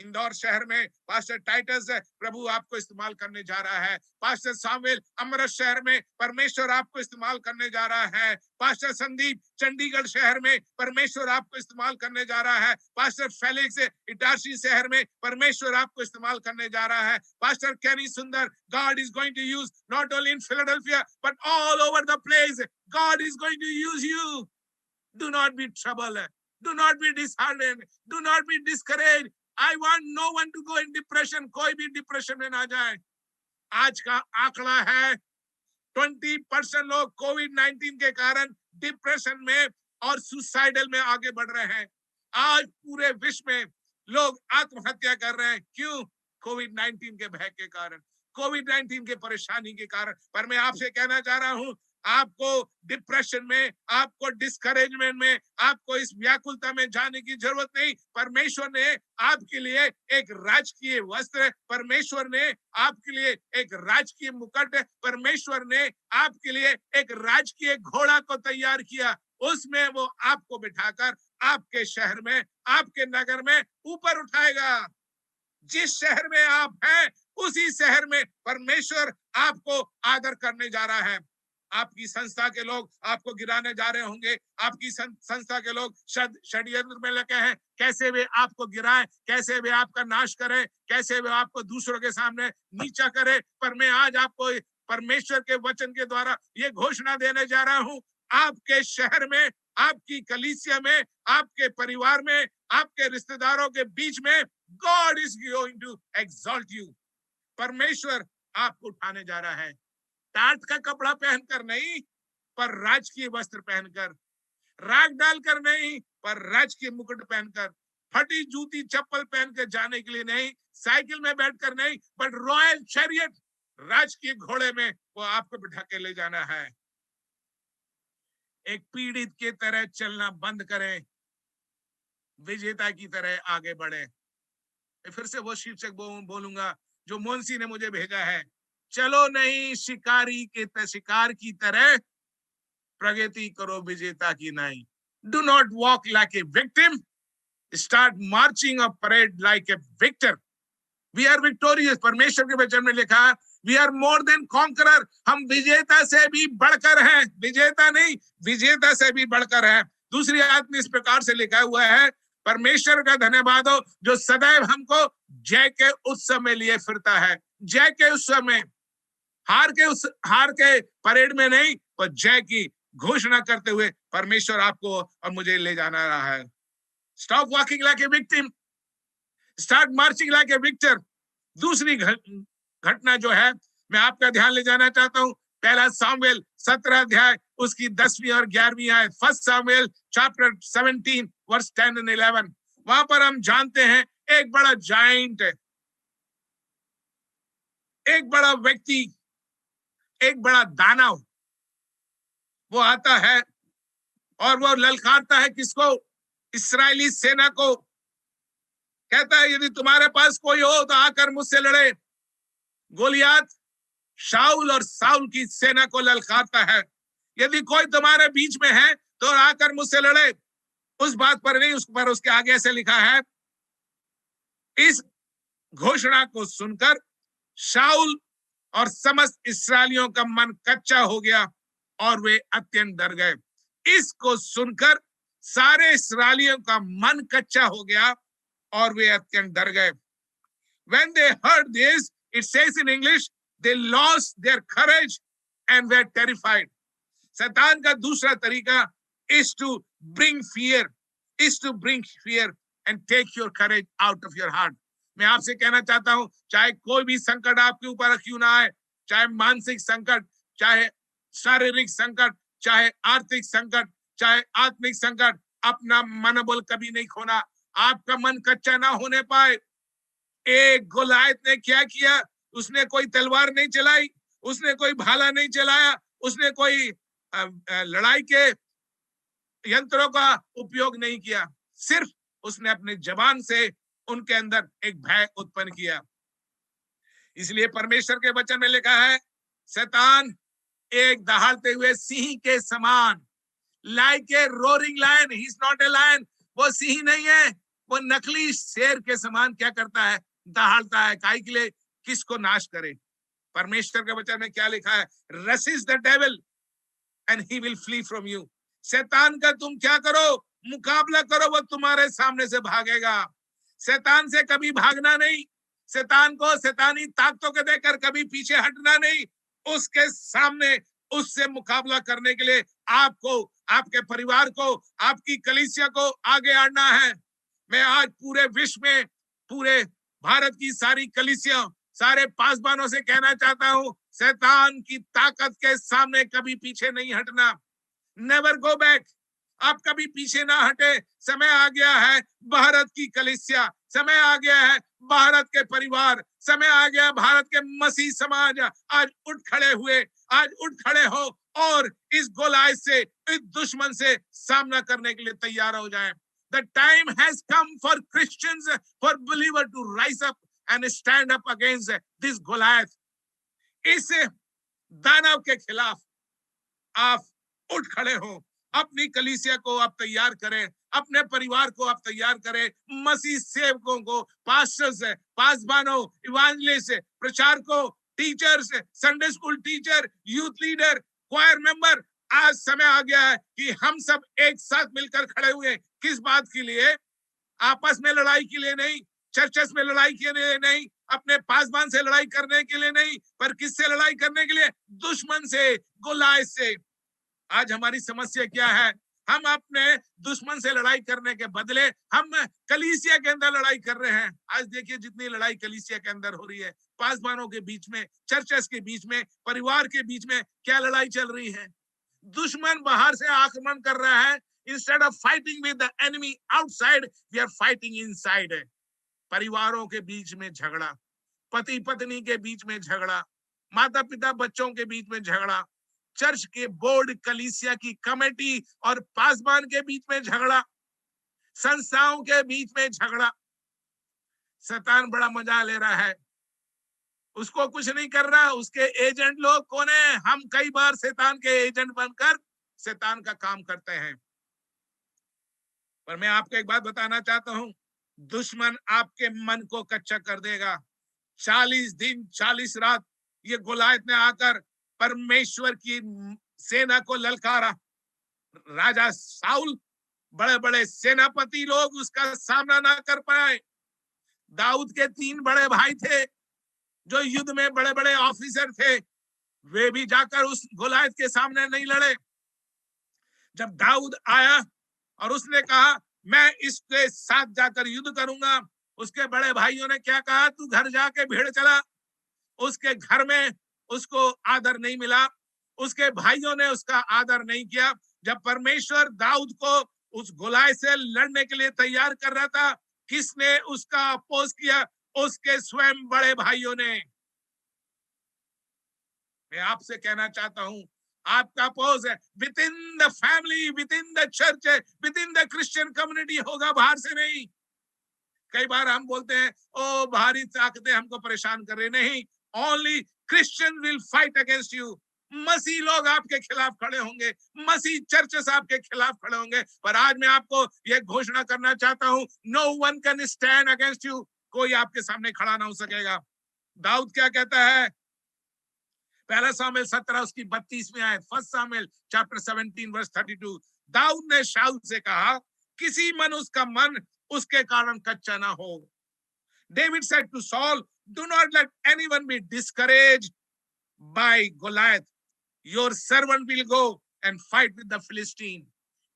इंदौर शहर में पास्टर टाइटस प्रभु आपको इस्तेमाल करने जा रहा है। पास्टर सामुएल अमृत शहर में परमेश्वर आपको इस्तेमाल करने जा रहा है। पास्टर संदीप चंडीगढ़ शहर में परमेश्वर आपको इस्तेमाल करने जा रहा है। पास्टर फेलिक्स इटारसी शहर में परमेश्वर आपको इस्तेमाल करने जा रहा है। Pastor Kenny Sundar, God is going to use not only in Philadelphia but all over the place. God is going to use you. Do not be troubled. Do not be disheartened. Do not be discouraged. I want no one to go in depression. कोई भी depression में ना जाए। आज का आंकड़ा है 20% लोग कोविड-19 के कारण डिप्रेशन में और सुसाइडल में आगे बढ़ रहे हैं। आज पूरे विश्व में लोग आत्महत्या कर रहे हैं। क्यों? कोविड-19 के भय के कारण, कोविड-19 के परेशानी के कारण। पर मैं आपसे कहना चाह रहा हूं, आपको डिप्रेशन में, आपको डिस्करेजमेंट में, आपको इस व्याकुलता में जाने की जरूरत नहीं। परमेश्वर ने आपके लिए एक राजकीय वस्त्र, परमेश्वर ने आपके लिए एक राजकीय मुकुट, परमेश्वर ने आपके लिए एक राजकीय घोड़ा को तैयार किया। उसमें वो आपको बिठाकर आपके शहर में, आपके नगर में ऊपर उठाएगा। जिस शहर में आप हैं, उसी शहर में परमेश्वर आपको आदर करने जा रहा है। आपकी संस्था के लोग आपको गिराने जा रहे होंगे, आपकी संस्था के लोग षड्यंत्र में लगे हैं, कैसे वे आपको गिराएं, कैसे वे आपका नाश करें, कैसे वे आपको दूसरों के सामने नीचा करें। पर मैं आज आपको परमेश्वर के वचन के द्वारा ये घोषणा देने जा रहा हूं, आपके शहर में, आपकी कलीसिया में, आपके परिवार में, आपके रिश्तेदारों के बीच में God is going to exalt you। परमेश्वर आपको उठाने जा रहा है। टाट का कपड़ा पहनकर नहीं, पर राजकीय वस्त्र पहनकर, राग डालकर नहीं, पर राजकीय मुकुट पहनकर, फटी जूती चप्पल पहनकर जाने के लिए नहीं, साइकिल में बैठकर नहीं, बट रॉयल चैरियट, राजकीय घोड़े में वो आपको बिठा के ले जाना है। एक पीड़ित की तरह चलना बंद करें, विजेता की तरह आगे बढ़े। फिर से वो शीर्षक बोलूंगा जो मोंसी ने मुझे भेजा है, चलो नहीं शिकार की तरह, प्रगति करो विजेता की नहीं। Do not walk like a victim, start marching a parade like a victor. We are victorious. परमेश्वर के वचन में लिखा, we are more than conqueror. हम विजेता से भी बढ़कर हैं, विजेता नहीं, विजेता से भी बढ़कर हैं। दूसरी आयत में इस प्रकार से लिखा हुआ है, परमेश्वर का धन्यवाद हो जो सदैव हमको जय के उत्सव में लिए फिरता है। जय के उत्सव में, हार के परेड में नहीं, पर जय की घोषणा करते हुए परमेश्वर आपको और मुझे ले जाना रहा है। Stop walking like a victim, start marching like a victor. दूसरी घटना जो है मैं आपका ध्यान ले जाना चाहता हूं, पहला सामुएल 17 अध्याय उसकी 10वीं और 11वीं आयत, first Samuel chapter 17 verse 10 and 11। वहां पर हम जानते हैं एक बड़ा जाइंट, एक बड़ा व्यक्ति, एक बड़ा दानव वो आता है और वो ललकारता है किसको? इस्राएली सेना को। कहता है यदि तुम्हारे पास कोई हो तो आकर मुझसे लड़े। गोलियात शाऊल और साउल की सेना को ललकारता है, यदि कोई तुम्हारे बीच में है तो आकर मुझसे लड़े। उस बात पर नहीं, उस पर उसके आगे से लिखा है, इस घोषणा को सुनकर शाऊल और समस्त इस्राएलियों का मन कच्चा हो गया और वे अत्यंत डर गए। इसको सुनकर सारे इस्राएलियों का मन कच्चा हो गया और वे अत्यंत डर गए। When they heard this, it says in English, they lost their courage and were terrified. शैतान का दूसरा तरीका is to bring fear and take your courage out of your heart. मैं आपसे कहना चाहता हूं, चाहे कोई भी संकट आपके ऊपर क्यों ना आए, चाहे मानसिक संकट, चाहे शारीरिक संकट, चाहे आर्थिक संकट, चाहे आत्मिक संकट, अपना मनोबल कभी नहीं खोना, आपका मन कच्चा ना होने पाए। एक गोलायत ने क्या किया? उसने कोई तलवार नहीं चलाई, उसने कोई भाला नहीं चलाया, उसने कोई लड़ाई के यंत्रों का उपयोग नहीं किया, सिर्फ उसने अपने जबान से उनके अंदर एक भय उत्पन्न किया। इसलिए परमेश्वर के वचन में लिखा है, शैतान एक दहाड़ते हुए सिंह के समान, like a roaring lion, he is not a lion, वो सिंह नहीं है, वो नकली शेर के समान क्या करता है? दहाड़ता है। काहे के लिए? किसको नाश करे। परमेश्वर के वचन में क्या लिखा है? Resist the devil and he will flee from you. शैतान का तुम क्या करो? मुकाबला करो, वो तुम्हारे सामने से भागेगा। शैतान से कभी भागना नहीं, शैतान को शैतानी ताकतों के देकर कभी पीछे हटना नहीं, उसके सामने उससे मुकाबला करने के लिए आपको, आपके परिवार को, आपकी कलीसिया को आगे आना है। मैं आज पूरे विश्व में, पूरे भारत की सारी कलीसिया, सारे पासबानों से कहना चाहता हूं, शैतान की ताकत के सामने कभी पीछे नहीं हटना। Never go back. आप कभी पीछे ना हटे। समय आ गया है भारत की कलीसिया, समय आ गया है भारत के परिवार, समय आ गया भारत के मसीह समाज आज उठ खड़े हुए, आज उठ खड़े हो और इस गोलायत से, इस दुश्मन से सामना करने के लिए तैयार हो जाएं। The time has come for Christians, for believers to rise up and stand up against this Goliath. इस दानव के खिलाफ आप उठ खड़े हो। अपनी कलीसिया को आप तैयार करें, अपने परिवार को आप तैयार करें, मसीह सेवकों को, पास्टर्स, पासबानों, इवांजलिस्ट, प्रचारकों, teachers, Sunday school teacher, youth leader, choir member, आज समय आ गया है कि हम सब एक साथ मिलकर खड़े हुए। किस बात के लिए? आपस में लड़ाई के लिए नहीं, चर्चेस में लड़ाई के लिए नहीं, अपने पासबान से लड़ाई करने के लिए नहीं, पर किससे लड़ाई करने के लिए? दुश्मन से, गोलायत से। आज हमारी समस्या क्या है? हम अपने दुश्मन से लड़ाई करने के बदले हम कलीसिया के अंदर लड़ाई कर रहे हैं। आज देखिए जितनी लड़ाई कलीसिया के अंदर हो रही है, पासबानों के बीच में, चर्चेस के बीच में, परिवार के बीच में क्या लड़ाई चल रही है। दुश्मन बाहर से आक्रमण कर रहा है। Instead of fighting with the enemy outside, we are fighting inside. परिवारों के बीच में झगड़ा, पति पत्नी के बीच में झगड़ा, माता पिता बच्चों के बीच में झगड़ा, चर्च के बोर्ड, कलीसिया की कमेटी और पासबान के बीच में झगड़ा, संस्थाओं के बीच में झगड़ा। शैतान बड़ा मजा ले रहा है, उसको कुछ नहीं कर रहा। उसके एजेंट लोग कौन है? हम कई बार शैतान के एजेंट बनकर शैतान का काम करते हैं। पर मैं आपको एक बात बताना चाहता हूं, दुश्मन आपके मन को कच्चा कर देगा। 40 दिन 40 रात ये गोलायत ने आकर परमेश्वर की सेना को ललकारा। राजा साउल बड़े बड़े सेनापति लोग उसका सामना ना कर पाए। दाऊद के 3 बड़े भाई थे जो युद्ध में बड़े बड़े ऑफिसर थे, वे भी जाकर उस गोलायत के सामने नहीं लड़े। जब दाऊद आया और उसने कहा मैं इसके साथ जाकर युद्ध करूंगा, उसके बड़े भाइयों ने क्या कहा, तू घर जाके भेड़ चला। उसके घर में उसको आदर नहीं मिला, उसके भाइयों ने उसका आदर नहीं किया। जब परमेश्वर दाऊद को उस गोलायत से लड़ने के लिए तैयार कर रहा था, किसने उसका अपोज किया? उसके स्वयं बड़े भाइयों ने। मैं आपसे कहना चाहता हूं, आपका अपोज है with in the family, with in the church, with in the Christian community होगा, बाहर से नहीं। कई बार हम बोलते हैं ओ बाहरी ताकतें हमको परेशान कर रही, नहीं, only Christian will fight against you. मसीह लोग आपके खिलाफ खड़े होंगे, मसीह चर्चेस आपके खिलाफ खड़े होंगे। पर आज मैं आपको यह घोषणा करना चाहता हूं, no one can stand against you. कोई आपके सामने खड़ा ना हो सकेगा। दाऊद क्या कहता है? पहला सामुएल 17 उसकी 32वीं आयत, फर्स्ट सामुएल चैप्टर 17 वर्स 32। दाऊद ने शाऊल से कहा, किसी मनुष्य का मन उसके कारण कच्चा ना हो। David said to Saul, do not let anyone be discouraged by Goliath. Your servant will go and fight with the Philistine.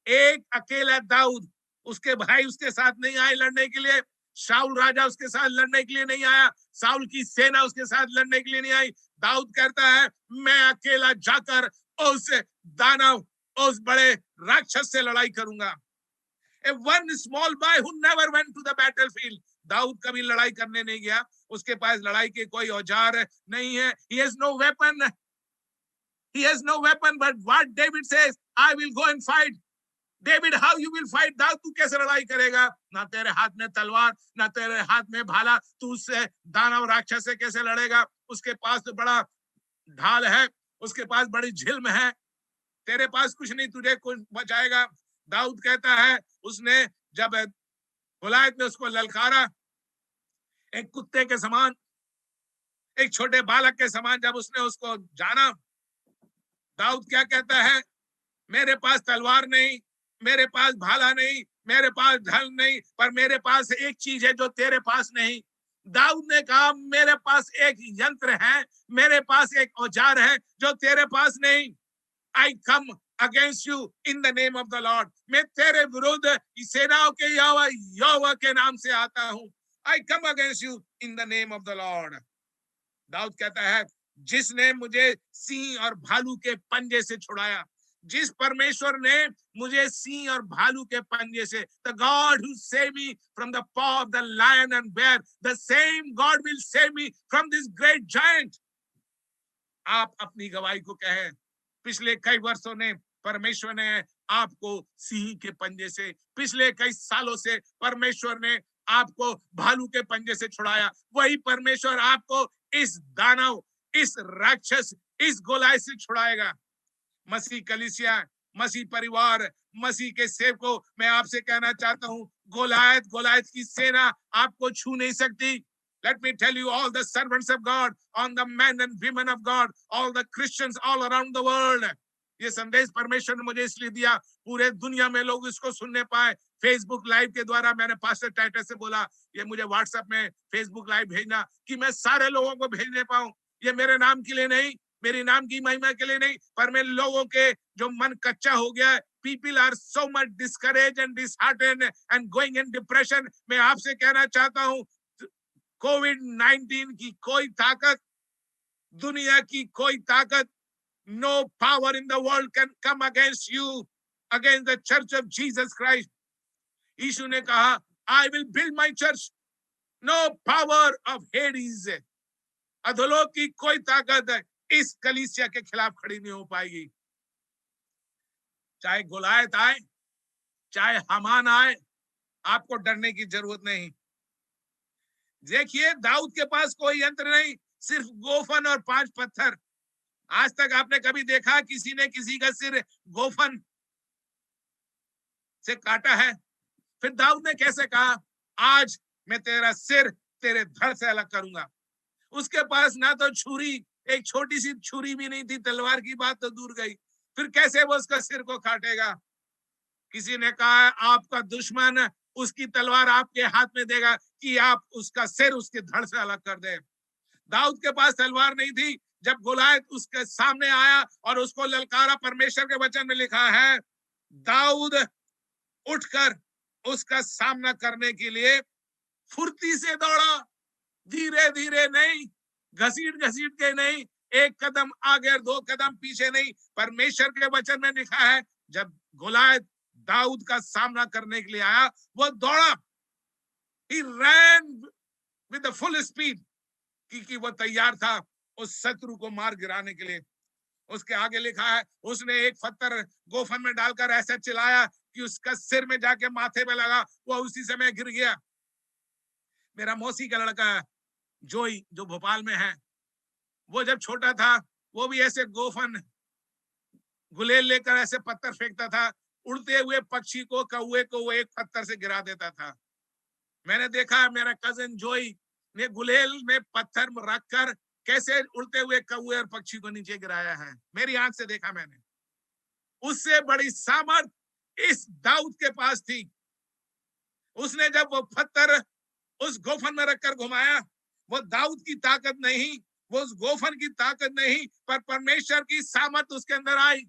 एक अकेला दाऊद, उसके भाई उसके साथ नहीं आए लड़ने के लिए, शाऊल राजा उसके साथ लड़ने के लिए नहीं आया, साउल की सेना उसके साथ लड़ने के लिए नहीं आई। दाऊद कहता है मैं अकेला जाकर उस दानव, उस बड़े राक्षस से लड़ाई करूंगा। A one small boy who never went to the battlefield. Dawood कभी लड़ाई करने नहीं गया, उसके पास लड़ाई के कोई औजार नहीं है। He has no weapon. He has no weapon, but what David says, I will go and fight. David, how you will fight? Dawood तू कैसे लड़ाई करेगा? ना तेरे हाथ में तलवार, ना तेरे हाथ में भाला, तू उससे दानव राक्षस से कैसे लड़ेगा? उसके पास तो बड़ा ढाल है, उसके पास बड़ी झिल्म है, तेरे पास कुछ नहीं, तुझे कुछ बचाएगा। दाऊद कहता है उसने जब गोलायत ने उसको ललकारा, एक कुत्ते के समान, एक छोटे बालक के समान जब उसने उसको जाना, दाऊद क्या कहता है? मेरे पास तलवार नहीं, मेरे पास भाला नहीं, मेरे पास ढल नहीं, पर मेरे पास एक चीज है जो तेरे पास नहीं। दाऊद ने कहा मेरे पास एक यंत्र है, मेरे पास एक औजार है जो तेरे पास नहीं। I come against you in the name of the Lord. मैं तेरे विरुद्ध सेनाओं के यहोवा के नाम से आता हूं। I come against you in the name of the Lord. Dawood कहता है जिसने मुझे सिंह और भालू के पंजे से छुड़ाया, जिस परमेश्वर ने मुझे सिंह और भालू के पंजे से, the God who saved me from the paw of the lion and bear, the same God will save me from this great giant. आप अपनी गवाही को कहें, पिछले कई वर्षों ने परमेश्वर ने आपको सिंह के पंजे से, पिछले कई सालों से परमेश्वर ने आपको भालू के पंजे से छुड़ाया। वही परमेश्वर आपको इस दानव, इस राक्षस, इस गोलायत से छुड़ाएगा। मसीह कलीसिया, मसीह परिवार, मसीह के सेवकों, मैं आपसे कहना चाहता हूं, गोलायत की सेना आपको छू नहीं सकती। Let me tell you, all the servants of God, all the men and women of God, all the Christians all around the world. ये संदेश परमेश्वर ने मुझे इसलिए दिया, पूरे दुनिया में लोग इसको सुनने पाए। फेसबुक लाइव के द्वारा मैंने पास्टर टाइटस से बोला, ये मुझे व्हाट्सएप में फेसबुक लाइव भेजना कि मैं सारे लोगों को भेजने पाऊं। ये मेरे नाम के लिए नहीं, मेरी नाम की महिमा के लिए नहीं, पर मैं लोगों के जो मन कच्चा हो गया है, people are so much discouraged and disheartened and going in depression. मैं आपसे कहना चाहता हूं, कोविड-19 की कोई ताकत, दुनिया की कोई ताकत, no power in the world can come against you, against the church of Jesus Christ. यीशु ने कहा, I will build my church. No power of Hades, अधोलोक की कोई ताकत इस कलीसिया के खिलाफ खड़ी नहीं हो पाएगी। चाहे गोलायत आए, चाहे हामान आए, आपको डरने की जरूरत नहीं। देखिए दाऊद के पास कोई यंत्र नहीं, सिर्फ गोफन और 5 पत्थर। आज तक आपने कभी देखा किसी ने किसी का सिर गोफन से काटा है? फिर दाऊद ने कैसे कहा, आज मैं तेरा सिर तेरे धड़ से अलग करूंगा। उसके पास ना तो छुरी, एक छोटी सी छुरी भी नहीं थी, तलवार की बात तो दूर गई, फिर कैसे वो उसका सिर को काटेगा? किसी ने कहा आपका दुश्मन उसकी तलवार आपके हाथ में देगा कि आप उसका सिर उसके धड़ से अलग कर दे। दाऊद के पास तलवार नहीं थी। जब गोलायत उसके सामने आया और उसको ललकारा, परमेश्वर के वचन में लिखा है दाऊद उठकर उसका सामना करने के लिए फुर्ती से दौड़ा, धीरे धीरे नहीं, घसीट घसीट के नहीं, एक कदम आगे और दो कदम पीछे नहीं। परमेश्वर के वचन में लिखा है जब गोलायत दाऊद का सामना करने के लिए आया, वो दौड़ा, he ran with the full speed, क्योंकि वो तैयार था उस शत्रु को मार गिराने के लिए। उसके आगे लिखा है उसने एक पत्थर गोफन में डालकर ऐसा चिल्लाया कि उसका सिर में जाके माथे पे लगा, वो उसी समय गिर गया। मेरा मौसी का लड़का जोई जो भोपाल में है, वो जब छोटा था वो भी ऐसे गोफन गुलेल लेकर ऐसे पत्थर फेंकता था, उड़ते हुए पक्षी को, कौवे को वो एक पत्थर से गिरा देता था। मैंने देखा मेरा कजिन जोई ने गुलेल में पत्थर रखकर कैसे उड़ते हुए कौवे और पक्षी को नीचे गिराया है, मेरी आंख से देखा मैंने। उससे बड़ी सामर्थ इस दाऊद के पास थी। उसने जब वो पत्थर उस गोफन में रखकर घुमाया, वो दाऊद की ताकत नहीं, वो उस गोफन की ताकत नहीं, पर परमेश्वर की सामर्थ उसके अंदर आई।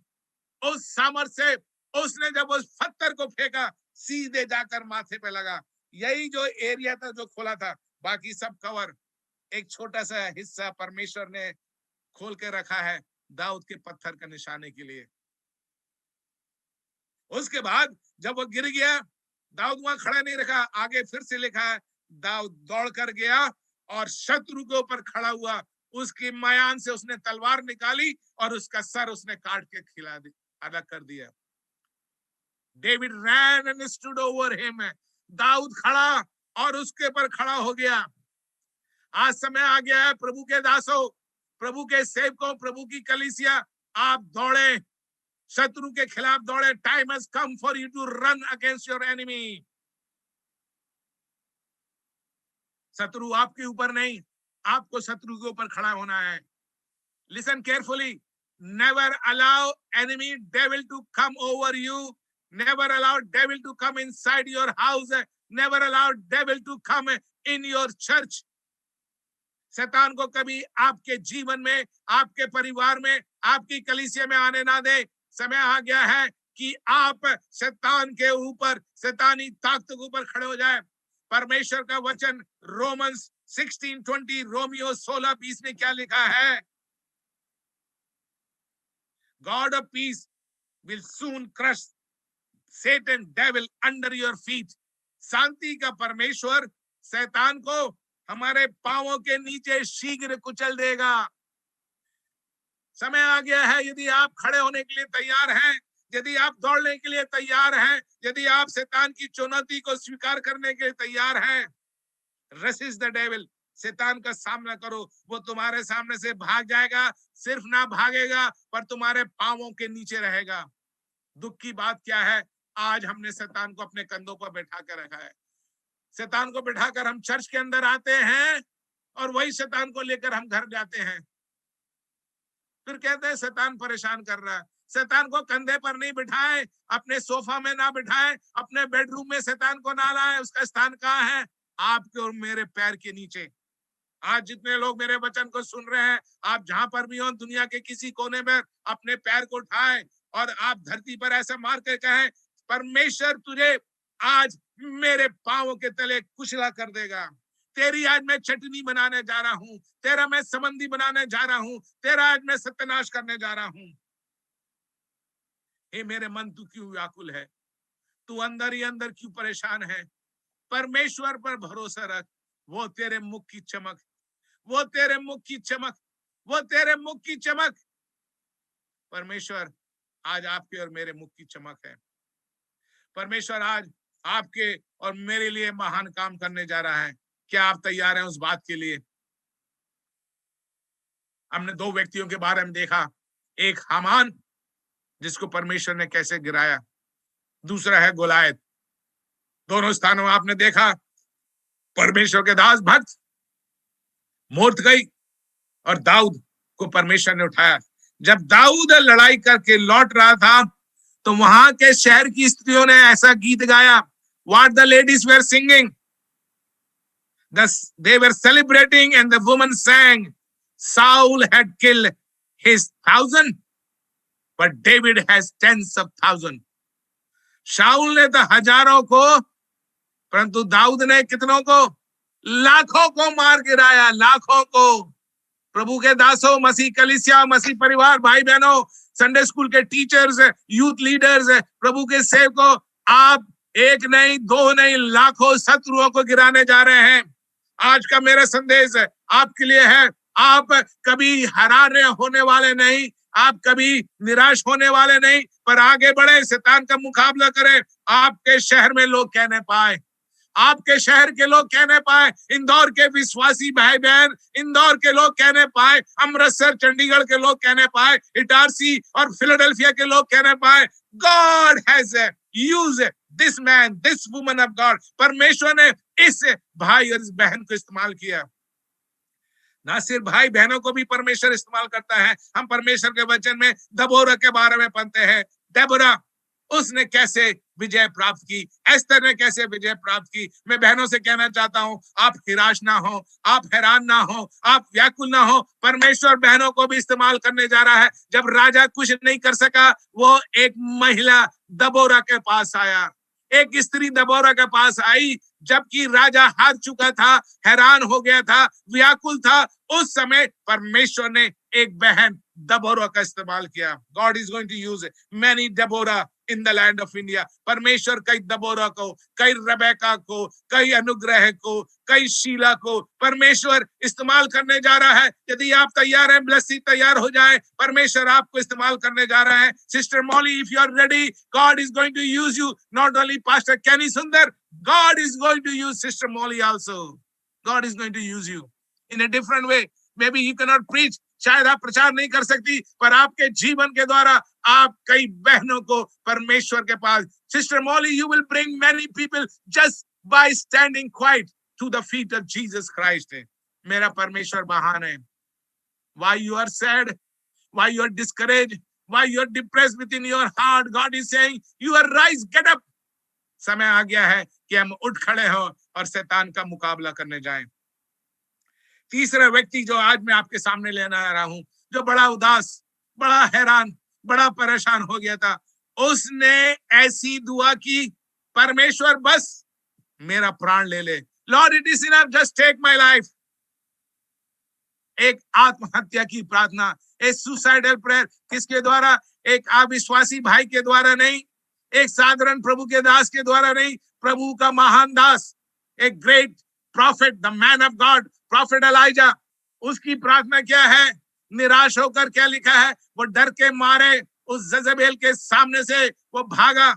उस सामर्थ से उसने जब उस पत्थर को फेंका, सीधे जाकर माथे पे लगा। यही जो एरिया था जो खोला था, बाकी सब कवर, एक छोटा सा हिस्सा परमेश्वर ने खोल के रखा है दाऊद के पत्थर का निशाने के लिए। उसके बाद जब वो गिर गया, दाऊद वहां खड़ा नहीं रखा, आगे फिर से लिखा है दाऊद दौड़ कर गया और शत्रु के ऊपर खड़ा हुआ, उसकी मयान से उसने तलवार निकाली और उसका सर उसने काट के खिला दी, अलग कर दिया। David ran and stood over him, दाऊद खड़ा और उसके ऊपर खड़ा हो गया। आज समय आ गया है प्रभु के दासों, प्रभु के सेवकों, प्रभु की कलीसिया, आप दौड़े, शत्रु के खिलाफ दौड़े। Time has come for you to run against your enemy. शत्रु आपके ऊपर नहीं, आपको शत्रु के ऊपर खड़ा होना है। Listen carefully, never allow enemy devil to come over you, never allow devil to come inside your house, never allow devil to come in your church. शैतान को कभी आपके जीवन में, आपके परिवार में, आपकी कलीसिया में आने ना दे। समय आ गया है कि आप शैतान के ऊपर, शैतानी ताकत के ऊपर खड़े हो जाए। परमेश्वर का वचन रोमन्स 16:20, रोमियो 16:20 में क्या लिखा है? God of peace will soon crush Satan, devil under your feet. शांति का परमेश्वर शैतान को हमारे पांवों के नीचे शीघ्र कुचल देगा। समय आ गया है, यदि आप खड़े होने के लिए तैयार हैं, यदि आप दौड़ने के लिए तैयार हैं, यदि आप शैतान की चुनौती को स्वीकार करने के लिए तैयार हैं, रेसिस्ट द डेविल, शैतान का सामना करो। वो तुम्हारे सामने से भाग जाएगा, सिर्फ ना भागेगा पर तुम्हारे पांवों के नीचे रहेगा। दुख की बात क्या है, आज हमने शैतान को अपने कंधों पर बैठा कर रखा है। शैतान को बिठाकर हम चर्च के अंदर आते हैं और वही शैतान को लेकर हम घर जाते हैं। फिर कहते हैं शैतान परेशान कर रहा है। शैतान को कंधे पर नहीं बिठाए, अपने सोफा में ना बिठाए, अपने बेडरूम में शैतान को ना लाए। उसका स्थान कहाँ है? आपके और मेरे पैर के नीचे। आज जितने लोग मेरे वचन को सुन रहे हैं, आप जहां पर भी हो, दुनिया के किसी कोने में अपने पैर को उठाए और आप धरती पर ऐसा मार कर कहें, परमेश्वर तुझे आज मेरे पांवों के तले कुचला कर देगा। तेरी आज मैं चटनी बनाने जा रहा हूं, तेरा मैं संबंधी बनाने जा रहा हूं, तेरा आज मैं सत्यानाश करने जा रहा हूं। हे मेरे मन, तू क्यों व्याकुल है? तू अंदर ही अंदर क्यों परेशान है? परमेश्वर पर भरोसा रख, वो तेरे मुख की चमक, वो तेरे मुख की चमक, वो तेरे मुख की चमक। परमेश्वर आज आपके और मेरे मुख की चमक है। परमेश्वर आज आपके और मेरे लिए महान काम करने जा रहा है। क्या आप तैयार हैं उस बात के लिए? हमने दो व्यक्तियों के बारे में देखा, एक हामान जिसको परमेश्वर ने कैसे गिराया, दूसरा है गोलायत। दोनों स्थानों में आपने देखा परमेश्वर के दास भक्त मोर्दकई और दाऊद को परमेश्वर ने उठाया। जब दाऊद लड़ाई करके लौट रहा था तो वहां के शहर की स्त्रियों ने ऐसा गीत गाया, what the ladies were singing, they were celebrating and the woman sang, Saul had killed his 1,000 but David has tens of thousands. शाऊल ने तो हजारों को, परंतु दाऊद ने कितनों को? लाखों को मार गिराया, लाखों को। प्रभु के दासों, मसीह कलीसिया, मसीह परिवार, भाई बहनों, संडे स्कूल के टीचर्स, यूथ लीडर्स, प्रभु के सेवकों, आप एक नहीं, दो नहीं, लाखों शत्रुओं को गिराने जा रहे हैं। आज का मेरा संदेश आपके लिए है, आप कभी हराने होने वाले नहीं, आप कभी निराश होने वाले नहीं, पर आगे बढ़े, शैतान का मुकाबला करें। आपके शहर में लोग कहने पाए, आपके शहर के लोग कहने पाए, इंदौर के विश्वासी भाई बहन, इंदौर के लोग कहने पाए, अमृतसर चंडीगढ़ के लोग कहने पाए, इटारसी और फिलाडेल्फिया के लोग कहने पाए, God has used this man, this woman of God. परमेश्वर ने इस भाई और इस बहन को इस्तेमाल किया। ना सिर्फ भाई बहनों को भी परमेश्वर इस्तेमाल करता है। हम परमेश्वर के वचन में दबोरा के बारे में पढ़ते हैं। डेबोरा, उसने कैसे विजय प्राप्त की, एस्तर ने कैसे विजय प्राप्त की। मैं बहनों से कहना चाहता हूं, आप निराश ना हो, आप हैरान ना हो, आप व्याकुल ना हो। परमेश्वर बहनों को भी इस्तेमाल करने जा रहा है। जब राजा कुछ नहीं कर सका, वो एक महिला दबोरा के पास आया, एक स्त्री दबोरा के पास आई, जबकि राजा हार चुका था, हैरान हो गया था, व्याकुल था। उस समय परमेश्वर ने एक बहन दबोरा का इस्तेमाल किया। God is going to use many Deborah in the land of India. परमेश्वर कई दबोरा को, कई रेबेका को, कई अनुग्रह को, कई शीला को परमेश्वर इस्तेमाल करने जा रहा है। यदि आप तैयार हैं, ब्लेसिंग तैयार हो जाए, परमेश्वर आपको इस्तेमाल करने जा रहा है। Sister Molly, if you are ready, God is going to use you. Not only pastor Kenny Sundar, God is going to use Sister Molly also. God is going to use you in a different way. Maybe you cannot preach. शायद आप प्रचार नहीं कर सकती, पर आपके जीवन के द्वारा आप कई बहनों को परमेश्वर के पास। Sister Molly, you will bring many people just by standing quiet to the feet of Jesus Christ. मेरा परमेश्वर महान है। Why you are sad? Why you are discouraged? Why you are depressed within your heart? God is saying, you are rise, get up. समय आ गया है कि हम उठ खड़े हो और शैतान का मुकाबला करने जाएं। तीसरा व्यक्ति जो आज मैं आपके सामने लेने आ रहा हूं, जो बड़ा उदास, बड़ा हैरान, बड़ा परेशान हो गया था, उसने ऐसी दुआ की, परमेश्वर बस मेरा प्राण ले ले, Lord it is enough, just take my life. एक आत्महत्या की प्रार्थना, एक सुसाइडल प्रेयर। किसके द्वारा? एक अविश्वासी भाई के द्वारा नहीं, एक साधारण प्रभु के दास के द्वारा नहीं, प्रभु का महान दास, एक great prophet, the man of God, prophet Elijah. उसकी प्रार्थना क्या है? निराश होकर क्या लिखा है? वो डर के मारे उस जजेबेल के सामने से वो भागा।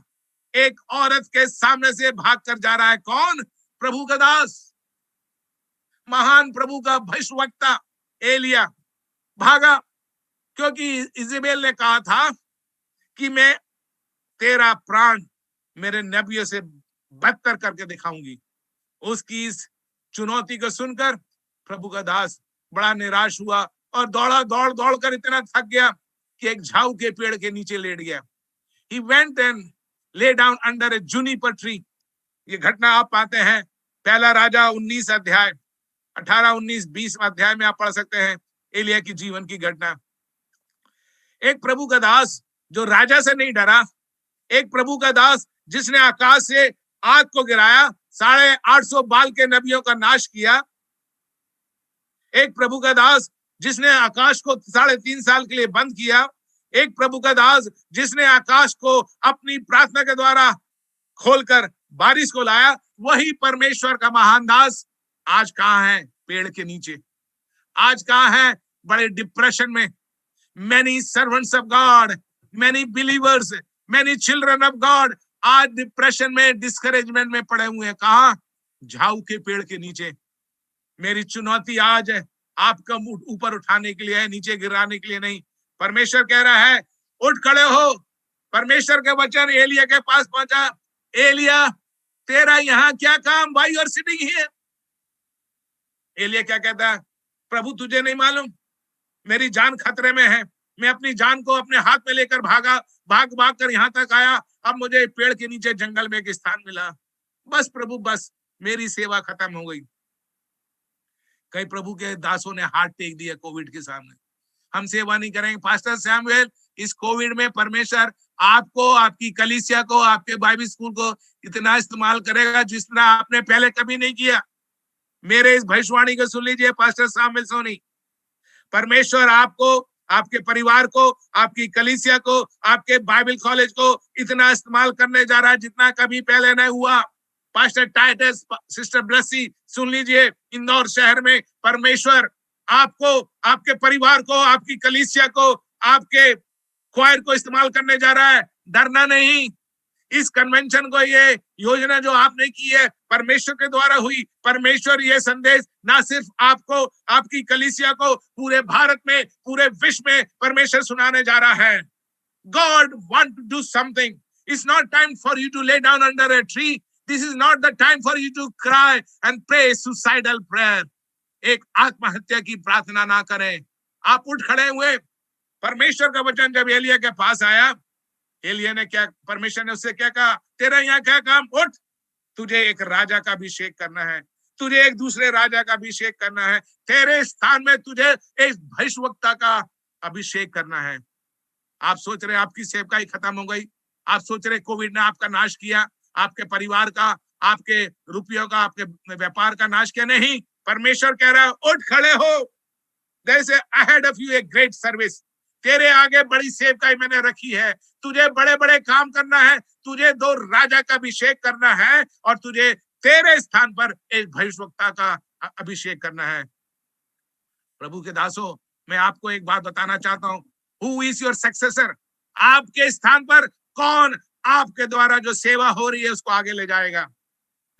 एक औरत के सामने से भाग कर जा रहा है। कौन? प्रभु का दास, महान प्रभु का भविष्यवक्ता एलिया भागा, क्योंकि इजेबेल ने कहा था कि मैं तेरा प्राण मेरे नबियों से बदतर करके दिखाऊंगी। उसकी इस चुनौती को सुनकर प्रभु का दास बड़ा निराश हुआ और दौड़ कर इतना थक गया कि एक झाऊ के पेड़ के नीचे लेट गया। He went and lay down under a juniper tree. ये घटना आप पाते हैं पहला राजा 19 अध्याय, 18, 19, 20 अध्याय में आप पढ़ सकते हैं एलिया की जीवन की घटना। एक प्रभु का दास जो राजा से नहीं डरा, एक प्रभु का दास जिसने आकाश से आग को गिराया, 850 बाल के नबियों का नाश किया, एक प्रभु का दास जिसने आकाश को 3.5 साल के लिए बंद किया, एक प्रभु का दास जिसने आकाश को अपनी प्रार्थना के द्वारा खोलकर बारिश को लाया। वही परमेश्वर का महान दास आज कहाँ है? पेड़ के नीचे। आज कहाँ है? बड़े डिप्रेशन में। Many servants of God, many believers, many children of God आज डिप्रेशन में, डिस्करेजमेंट में पड़े हुए हैं। कहाँ? झाऊ के पेड़ के नीचे। मेरी चुनौती आज है आपका ऊपर उठाने के लिए है, नीचे गिराने के लिए नहीं। परमेश्वर कह रहा है उठ खड़े हो। परमेश्वर के वचन एलिया के पास पहुंचा, एलिया तेरा यहाँ क्या काम? Why you are sitting here? Elia क्या कहता है? प्रभु तुझे नहीं मालूम मेरी जान खतरे में है, मैं अपनी जान को अपने हाथ में लेकर भाग कर यहाँ तक आया, अब मुझे पेड़ के नीचे जंगल में एक स्थान मिला, बस प्रभु बस मेरी सेवा खत्म हो गई। कई प्रभु के दासों ने हाथ टेक दिया कोविड के सामने, हम सेवा नहीं करेंगे। पास्टर सैमुएल, इस कोविड में परमेश्वर आपको, आपकी कलीसिया को, आपके बाइबल स्कूल को इतना इस्तेमाल करेगा जितना आपने पहले कभी नहीं किया। मेरे इस भविष्यवाणी को सुन लीजिए पास्टर सैमुएल सोनी, परमेश्वर आपको, आपके परिवार को, आपकी कलीसिया को, आपके बाइबल कॉलेज को इतना इस्तेमाल करने जा रहा है जितना कभी पहले नहीं हुआ। पास्टर टाइटस, सिस्टर ब्लेसी, सुन लीजिए, इंदौर शहर में परमेश्वर आपको, आपके परिवार को, आपकी कलीसिया को, आपके क्वायर को इस्तेमाल करने जा रहा है। डरना नहीं। इस कन्वेंशन को, ये योजना जो आपने की है परमेश्वर के द्वारा हुई। परमेश्वर ये संदेश ना सिर्फ आपको, आपकी कलीसिया को, पूरे भारत में, पूरे विश्व में परमेश्वर सुनाने जा रहा है। God want to do something. It's not time for you to lay down under a tree. This is not the time for you to cry and pray suicidal prayer. एक आत्महत्या की प्रार्थना ना करें। आप उठ खड़े हुए। परमेश्वर का वचन जब एलिया के पास आया, एलिया ने क्या, परमेश्वर ने उससे क्या कहा, तेरा यहाँ क्या काम, उठ, तुझे एक राजा का अभिषेक करना है, तुझे एक दूसरे राजा का अभिषेक करना है, तेरे स्थान में तुझे एक भविष्यवक्ता का अभिषेक करना है। आप सोच रहे आपकी सेवकाई खत्म हो गई, आप सोच रहे कोविड ने आपका नाश किया, आपके परिवार का, आपके रुपयों का, आपके व्यापार का नाश किया, नहीं। परमेश्वर कह रहा है उठ खड़े हो, there is ahead of you a great service, तेरे आगे बड़ी सेवकाई मैंने रखी है, तुझे बड़े बड़े काम करना है, तुझे दो राजा का अभिषेक करना है और तुझे तेरे स्थान पर एक भविष्यवक्ता का अभिषेक करना है। प्रभु के दासों, मैं आपको एक बात बताना चाहता हूं, हु इज योर सक्सेसर? आपके स्थान पर कौन आपके द्वारा जो सेवा हो रही है उसको आगे ले जाएगा?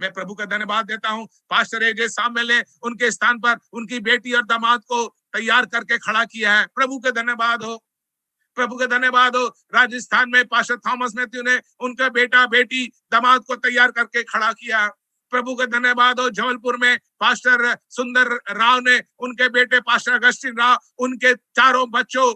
मैं प्रभु का धन्यवाद देता हूं, पास्टर एजे सामुएल ने उनके स्थान पर उनकी बेटी और दामाद को तैयार करके खड़ा किया है। प्रभु का धन्यवाद हो, प्रभु का धन्यवाद हो। राजस्थान में पास्टर थॉमस मैथ्यू ने उनका बेटा, बेटी, दामाद को तैयार करके खड़ा किया। प्रभु का धन्यवाद हो। जबलपुर में पास्टर सुंदर राव ने उनके बेटे पास्टर अगस्टिन राव, उनके चारों बच्चों,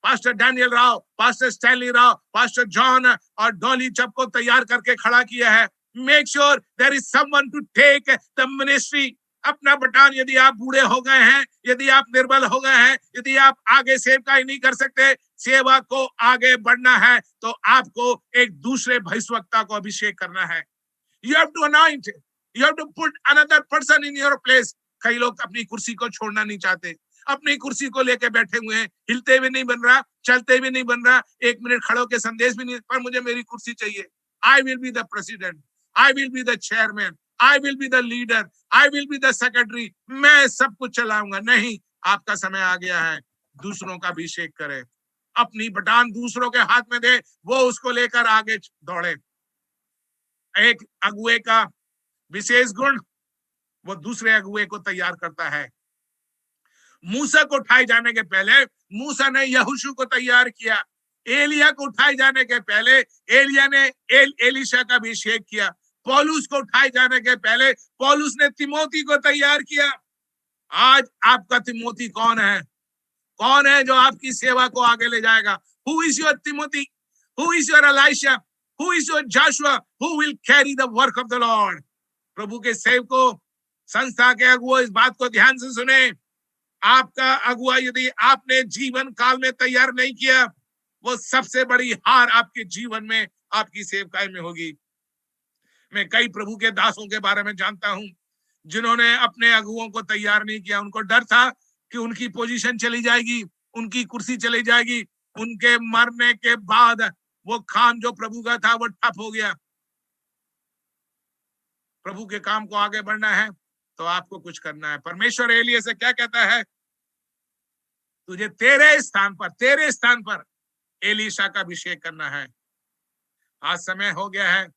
pastor Daniel Rao, pastor Stanley Rao, pastor John और डॉली चप को तैयार करके खड़ा किया है। Make sure there is someone to take the ministry. अपना बटान, यदि आप बूढ़े हो गए हैं, यदि आप निर्बल हो गए हैं, यदि आप आगे सेवकाई नहीं कर सकते, सेवा को आगे बढ़ना है, तो आपको एक दूसरे भविष्यवक्ता को अभिषेक करना है। You have to anoint, you have to put another person in your place. कई लोग अपनी कुर्सी को छोड़ना नहीं चाहते, अपनी कुर्सी को लेके बैठे हुए हैं, हिलते भी नहीं बन रहा, चलते भी नहीं बन रहा, एक मिनट खड़े होकर संदेश भी नहीं, पर मुझे मेरी कुर्सी चाहिए। I will be the president, I will be the chairman, I will be the leader, I will be the secretary, मैं सब कुछ चलाऊंगा। नहीं, आपका समय आ गया है, दूसरों का अभिषेक करें, अपनी बटान दूसरों के हाथ में दे, वो उसको लेकर आगे दौड़े। एक अगुए का विशेष गुण, वो दूसरे अगुए को तैयार करता है। मूसा को उठाए जाने के पहले मूसा ने यहोशू को तैयार किया। एलिया को उठाए जाने के पहले एलिया ने एलीशा का अभिषेक किया। पौलुस को उठाए जाने के पहले पौलुस ने तिमोथी को तैयार किया। आज आपका तिमोथी कौन है? कौन है जो आपकी सेवा को आगे ले जाएगा? Who is your Timothy? Who is your Elisha? Who is your Joshua? Who will carry the work of the Lord? प्रभु के सेवकों, संस्था के अगुआ, इस बात को ध्यान से सुने। आपका अगुआ यदि आपने जीवन काल में तैयार नहीं किया, वो सबसे बड़ी हार आपके जीवन में, आपकी सेवकाई में होगी। मैं कई प्रभु के दासों के बारे में जानता हूं जिन्होंने अपने अगुओं को तैयार नहीं किया। उनको डर था कि उनकी पोजीशन चली जाएगी, उनकी कुर्सी चली जाएगी, उनके मरने के बाद वो काम जो प्रभु का था वो ठप हो गया। प्रभु के काम को आगे बढ़ना है तो आपको कुछ करना है। परमेश्वर एलिया से क्या कहता है? तुझे तेरे स्थान पर एलीशा का अभिषेक करना है। आज समय हो गया है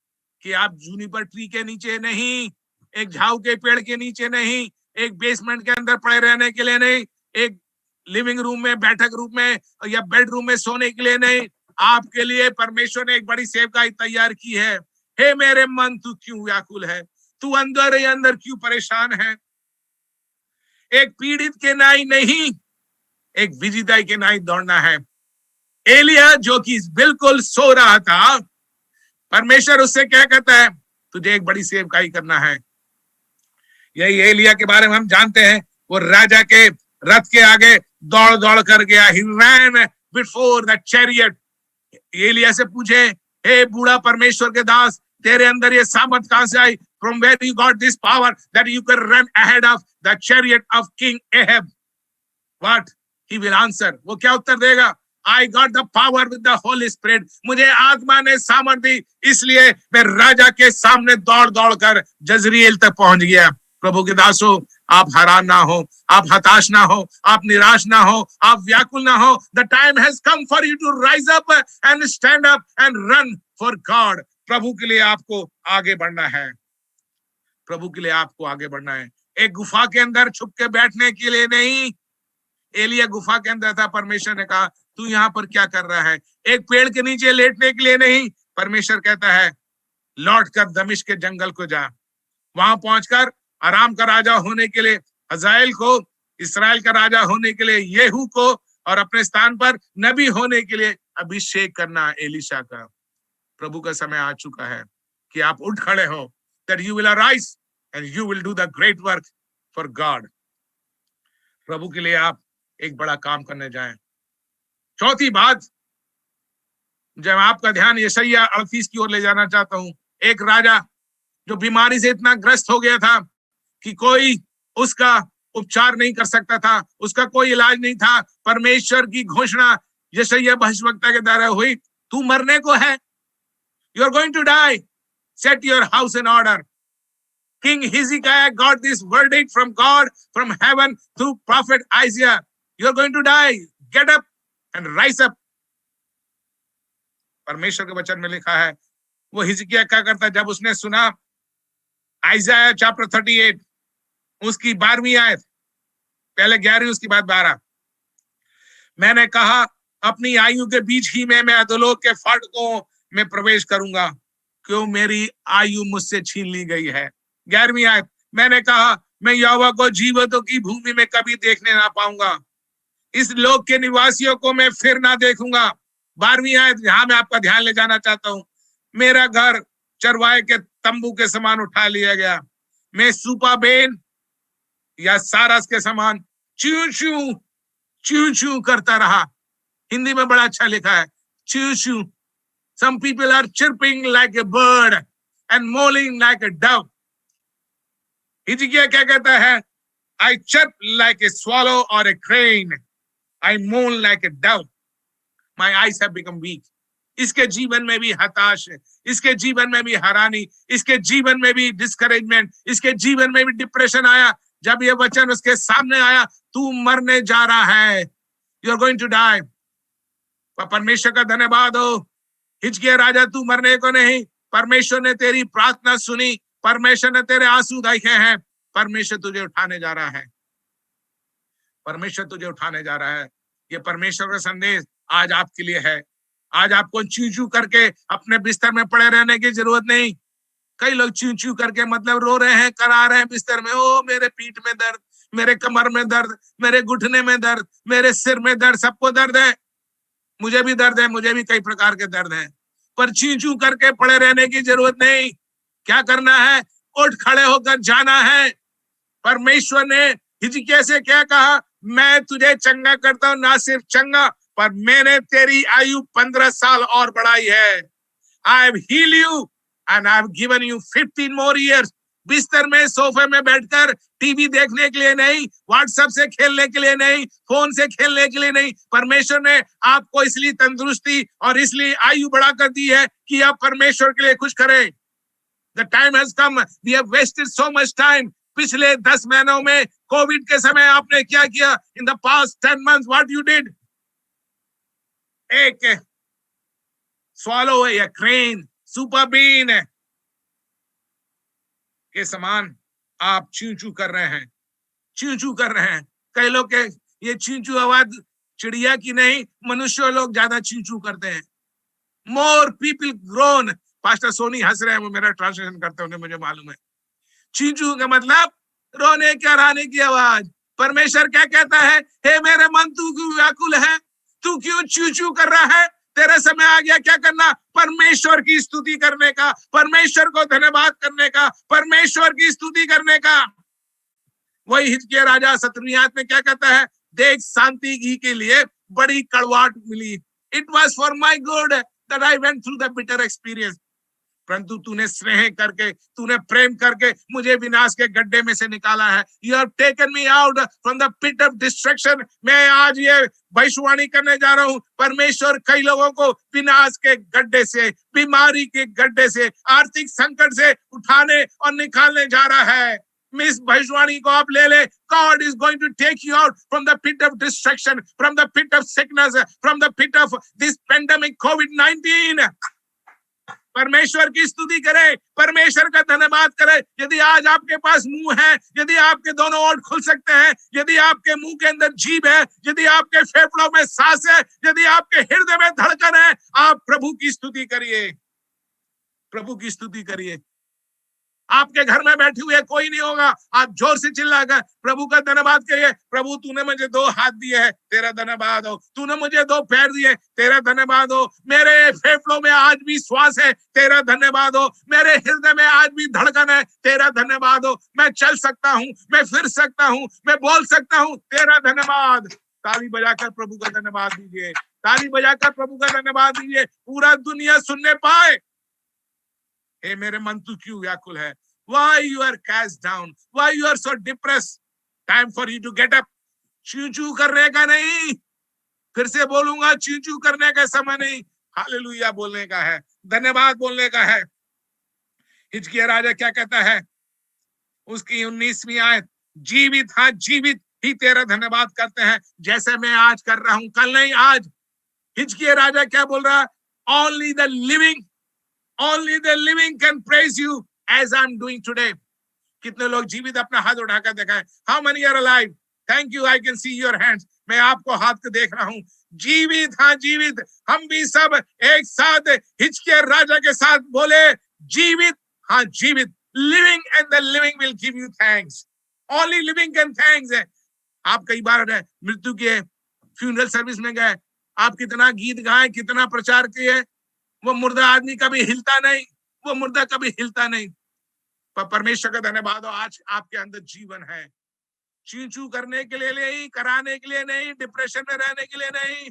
कि आप जूनिपर ट्री के नीचे नहीं, एक झाऊ के पेड़ के नीचे नहीं, एक बेसमेंट के अंदर पड़े रहने के लिए नहीं, एक लिविंग रूम में, बैठक रूम में या बेडरूम में सोने के लिए नहीं, आपके लिए परमेश्वर ने एक बड़ी सेवकाई तैयार की है। हे मेरे मन, तू क्यों व्याकुल है? तू अंदर ही अंदर क्यों परेशान है? एक पीड़ित के नाई नहीं, एक विजेता के नहीं दौड़ना है। एलिया जो कि बिल्कुल सो रहा था, परमेश्वर उससे क्या कहता है, तुझे एक बड़ी सेवकाई करना है। यही एलिया के बारे में हम जानते हैं, वो राजा के रथ के आगे दौड़ दौड़ कर गया। He ran before the chariot. Elia से पूछे, हे बूढ़ा परमेश्वर के दास, तेरे अंदर ये सामर्थ कहां से आई? From where you got this power that you can run ahead of the chariot of King Ahab? What he will answer? वो क्या उत्तर देगा? I got the power with the Holy Spirit. मुझे आत्मा ने सामर्थ दी, इसलिए मैं राजा के सामने दौड़ दौड़ कर जजरीएल तक पहुंच गया। प्रभु के दासों, आप हैरान ना हो, आप हताश ना हो, आप निराश ना हो, आप व्याकुल ना हो। The time has come for you to rise up and stand up and run for God. प्रभु के लिए आपको आगे बढ़ना है, प्रभु के लिए आपको आगे बढ़ना है। एक गुफा के अंदर छुप के बैठने के लिए नहीं। एलिया गुफा के अंदर था, परमेश्वर ने कहा तू यहाँ पर क्या कर रहा है? एक पेड़ के नीचे लेटने के लिए नहीं, परमेश्वर कहता है लौट कर दमिश्क के जंगल को जा, वहां पहुंचकर आराम का राजा होने के लिए हजाएल को, इस्राएल का राजा होने के लिए येहू को, और अपने स्थान पर नबी होने के लिए अभिषेक करना एलिशा का। प्रभु का समय आ चुका है कि आप उठ खड़े हो, that you will arise and you will do the great work for God. प्रभु के लिए आप एक बड़ा काम करने जाएं। चौथी बात, जब आपका ध्यान यशायाह 38 की ओर ले जाना चाहता हूं। एक राजा जो बीमारी से इतना ग्रस्त हो गया था कि कोई उसका उपचार नहीं कर सकता था, उसका कोई इलाज नहीं था। परमेश्वर की घोषणा यशायाह भविष्यवक्ता के द्वारा हुई, तू मरने को है, you are going to die, set your house in order. King Hezekiah got this verdict from God, from heaven, through prophet Isaiah. You are going to die. Get up and rise up. परमेश्वर के वचन में लिखा है, वो हिजकिय्याह क्या करता, जब उसने सुना आइजाया चैप्टर 38 उसकी 12वीं आयत, पहले 11वीं उसकी बाद 12, मैंने कहा अपनी आयु के बीच ही में मैं अधोलोक के फाटकों में प्रवेश करूंगा, क्यों मेरी आयु मुझसे छीन ली गई है। 11वीं आयत, मैंने कहा मैं यहोवा को जीवितों की भूमि में कभी देखने ना पाऊंगा, इस लोक के निवासियों को मैं फिर ना देखूंगा। 12वीं आयत, जहां मैं आपका ध्यान ले जाना चाहता हूं, मेरा घर चरवाहे के तंबू के समान उठा लिया गया, मैं सूपा बेन या सारस के समान चू चू करता रहा। हिंदी में बड़ा अच्छा लिखा है, चू चू। Some people are chirping like a bird and moaning like a dove. हिजकिय्याह क्या कहता है, I chirp like a swallow or a crane, I moan like a dove, my eyes have become weak. इसके जीवन में भी हताश है, इसके जीवन में भी हैरानी, इसके जीवन में भी डिस्करेजमेंट, इसके जीवन में भी डिप्रेशन आया। जब ये वचन उसके सामने आया, तू मरने जा रहा है, you are going to die. परमेश्वर का धन्यवाद हो, हिजकिय्याह राजा तू मरने को नहीं, परमेश्वर ने तेरी प्रार्थना सुनी, परमेश्वर ने तेरे आंसू देखे हैं, परमेश्वर तुझे उठाने जा रहा है, परमेश्वर तुझे उठाने जा रहा है। ये परमेश्वर का संदेश आज आपके लिए है। आज आपको चू करके अपने बिस्तर में पड़े रहने की जरूरत नहीं। कई लोग चू करके मतलब रो रहे हैं, करा रहे हैं बिस्तर में, ओ मेरे पीठ में दर्द, मेरे कमर में दर्द, मेरे घुटने में दर्द, मेरे सिर में दर्द, सबको दर्द है, मुझे भी दर्द है, मुझे भी कई प्रकार के दर्द हैं, पर चू करके पड़े रहने की जरूरत नहीं। क्या करना है, उठ खड़े होकर जाना है। परमेश्वर ने हिजकिय्याह से क्या कहा, मैं तुझे चंगा करता हूं, ना सिर्फ चंगा पर मैंने तेरी आयु 15 साल और बढ़ाई है। I have heal you and I have given you 15 more years. बिस्तर में सोफे में बैठकर टीवी देखने के लिए नहीं, व्हाट्सएप से खेलने के लिए नहीं, फोन से खेलने के लिए नहीं, परमेश्वर ने आपको इसलिए तंदुरुस्ती और इसलिए आयु बढ़ा कर दी है कि आप परमेश्वर के लिए कुछ करें। The time has come. We have wasted so much time. पिछले 10 महीनों में कोविड के समय आपने क्या किया? In the past 10 months, what you did? एक swallow या crane, super bean के समान आप चू कर रहे हैं, चू कर रहे हैं। कई लोग के ये चू आवाज चिड़िया की नहीं, मनुष्य लोग ज्यादा चू करते हैं। More people groan. Pastor Soni हंस रहे हैं, वो मेरा ट्रांसलेशन करते होंगे, मुझे मालूम है। चींचू का मतलब रोने कराने की आवाज, परमेश्वर क्या कहता है? हे मेरे मन, तू क्यों व्याकुल है? तू क्यों चू चू कर रहा है? तेरा समय आ गया क्या करना? परमेश्वर की स्तुति करने का, परमेश्वर को धन्यवाद करने का, परमेश्वर की स्तुति करने का। वही हिजकिय्याह राजा 17वीं आयत में क्या कहता है? देख, शांति घी के लिए बड़ी कड़वाहट मिली। It was for my good that I went through the bitter experience. परंतु तूने स्नेह करके, तूने प्रेम करके मुझे विनाश के गड्ढे में से निकाला है। You have taken me out from the pit of destruction. मैं आज ये भविष्यवाणी करने जा रहा हूं, परमेश्वर कई लोगों को विनाश के गड्ढे से, बीमारी के गड्ढे से, आर्थिक संकट से उठाने और निकालने जा रहा है। मिस भविष्यवाणी को आप ले ले। God is going to take you out from the pit of destruction, from the pit of sickness, from the pit of this pandemic COVID-19. परमेश्वर की स्तुति करे, परमेश्वर का धन्यवाद करे। यदि आज आपके पास मुंह है, यदि आपके दोनों ओर खुल सकते हैं, यदि आपके मुंह के अंदर जीभ है, यदि आपके फेफड़ों में सांस है, यदि आपके हृदय में धड़कन है, आप प्रभु की स्तुति करिए, प्रभु की स्तुति करिए। आपके घर में बैठे हुए कोई नहीं होगा, आप जोर से चिल्लाकर प्रभु का धन्यवाद करिए। प्रभु, तूने मुझे 2 हाथ दिए हैं, तेरा धन्यवाद हो। तूने मुझे 2 पैर दिए, तेरा धन्यवाद हो। मेरे फेफड़ों में आज भी श्वास है, तेरा धन्यवाद हो। मेरे हृदय में आज भी धड़कन है, तेरा धन्यवाद हो। मैं चल सकता हूँ, मैं फिर सकता हूँ, मैं बोल सकता हूँ, तेरा धन्यवाद। ताली बजाकर प्रभु का धन्यवाद दीजिए, ताली बजाकर प्रभु का धन्यवाद दीजिए, पूरा दुनिया सुनने पाए। हे मेरे मन, तू क्यों व्याकुल है? Why you are cast down? Why you are so depressed? Time for you to get up. चू चू करने का नहीं, फिर से बोलूंगा, चू चू करने का समय नहीं, हालेलुया बोलने का है, धन्यवाद बोलने का है। हिजकिय्याह राजा क्या कहता है? उसकी 19वीं आयत, जीवित, हाँ जीवित ही तेरा धन्यवाद करते हैं, जैसे मैं आज कर रहा हूं, कल नहीं आज। हिजकिय्याह राजा क्या बोल रहा है? Only the living can praise you as I'm doing today. कितने लोग जीवित अपना हाथ उठाकर दिखाएं? How many are alive? Thank you, I can see your hands. मैं आपको हाथ को देख रहा हूं। जीवित, हाँ जीवित। हम भी सब एक साथ हिजकिय्याह राजा के साथ बोले, जीवित, हाँ जीवित। Living and the living will give you thanks. Only living can thanks है। आप कई बार मृत्यु के फ्यूनरल सर्विस में गए, आप कितना गीत गाए, कितना प्रचार किए, वो मुर्दा आदमी कभी हिलता नहीं, वो मुर्दा कभी हिलता नहीं। पर परमेश्वर का धन्यवाद हो, आज आपके अंदर जीवन है। चू चू करने के लिए नहीं, कराने के लिए नहीं, डिप्रेशन में रहने के लिए नहीं,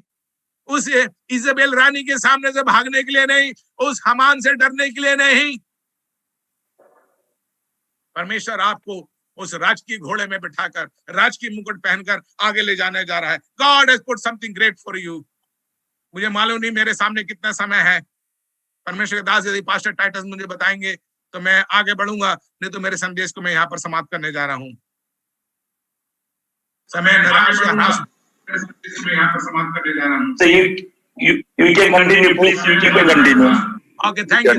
उस इजेबेल रानी के सामने से भागने के लिए नहीं, उस हमान से डरने के लिए नहीं। परमेश्वर आपको उस राज की घोड़े में बिठाकर, राज की मुकुट पहनकर आगे ले जाने जा रहा है। God has put something great for you. मुझे मालूम नहीं मेरे सामने कितना समय है। परमेश्वर के दास यदि पास्टर टाइटस मुझे बताएंगे तो मैं आगे बढ़ूंगा, नहीं तो मेरे संदेश को मैं यहाँ पर समाप्त करने जा रहा हूँ। समय निराश या नाश मैं यहाँ पर समाप्त करने जा रहा हूँ। So you can continue, please. You can continue. Okay, thank you.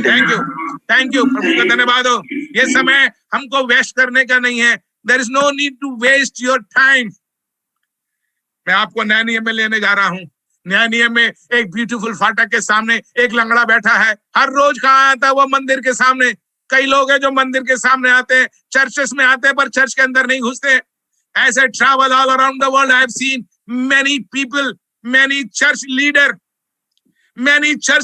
प्रभु का धन्यवाद हो। ये समय हमको वेस्ट करने का नहीं है। There is no need to waste your time. मैं आपको नया नियम में लेने जा रहा हूँ। नया नियम में एक ब्यूटीफुल फाटक के सामने एक लंगड़ा बैठा है। हर रोज कहाँ आता है वो? मंदिर के सामने। कई लोग हैं जो मंदिर के सामने आते हैं, चर्चेस में आते हैं, पर चर्च के अंदर नहीं घुसते। ऐसे travel all around the world, I have seen many people, many church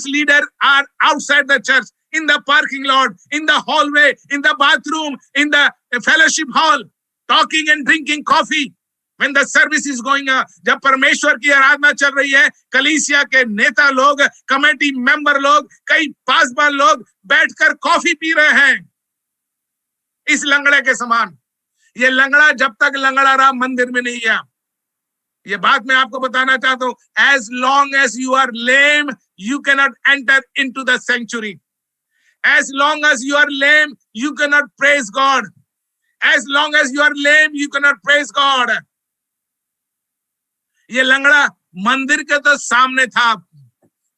leader are outside the church, in the parking lot, in the hallway, in the bathroom, in the fellowship hall, talking and drinking coffee. When the service is going on, जब परमेश्वर की आराधना चल रही है, कलीसिया के नेता लोग, कमेटी मेंबर लोग, कई पासवान लोग बैठकर कॉफी पी रहे हैं इस लंगड़े के समान। ये लंगड़ा जब तक लंगड़ा रहा मंदिर में नहीं गया। ये बात मैं आपको बताना चाहता हूं, as long as you are lame, you cannot enter into the sanctuary. As long as you are lame, you cannot praise God. As long as you are lame, you cannot praise God. ये लंगड़ा मंदिर के तो सामने था।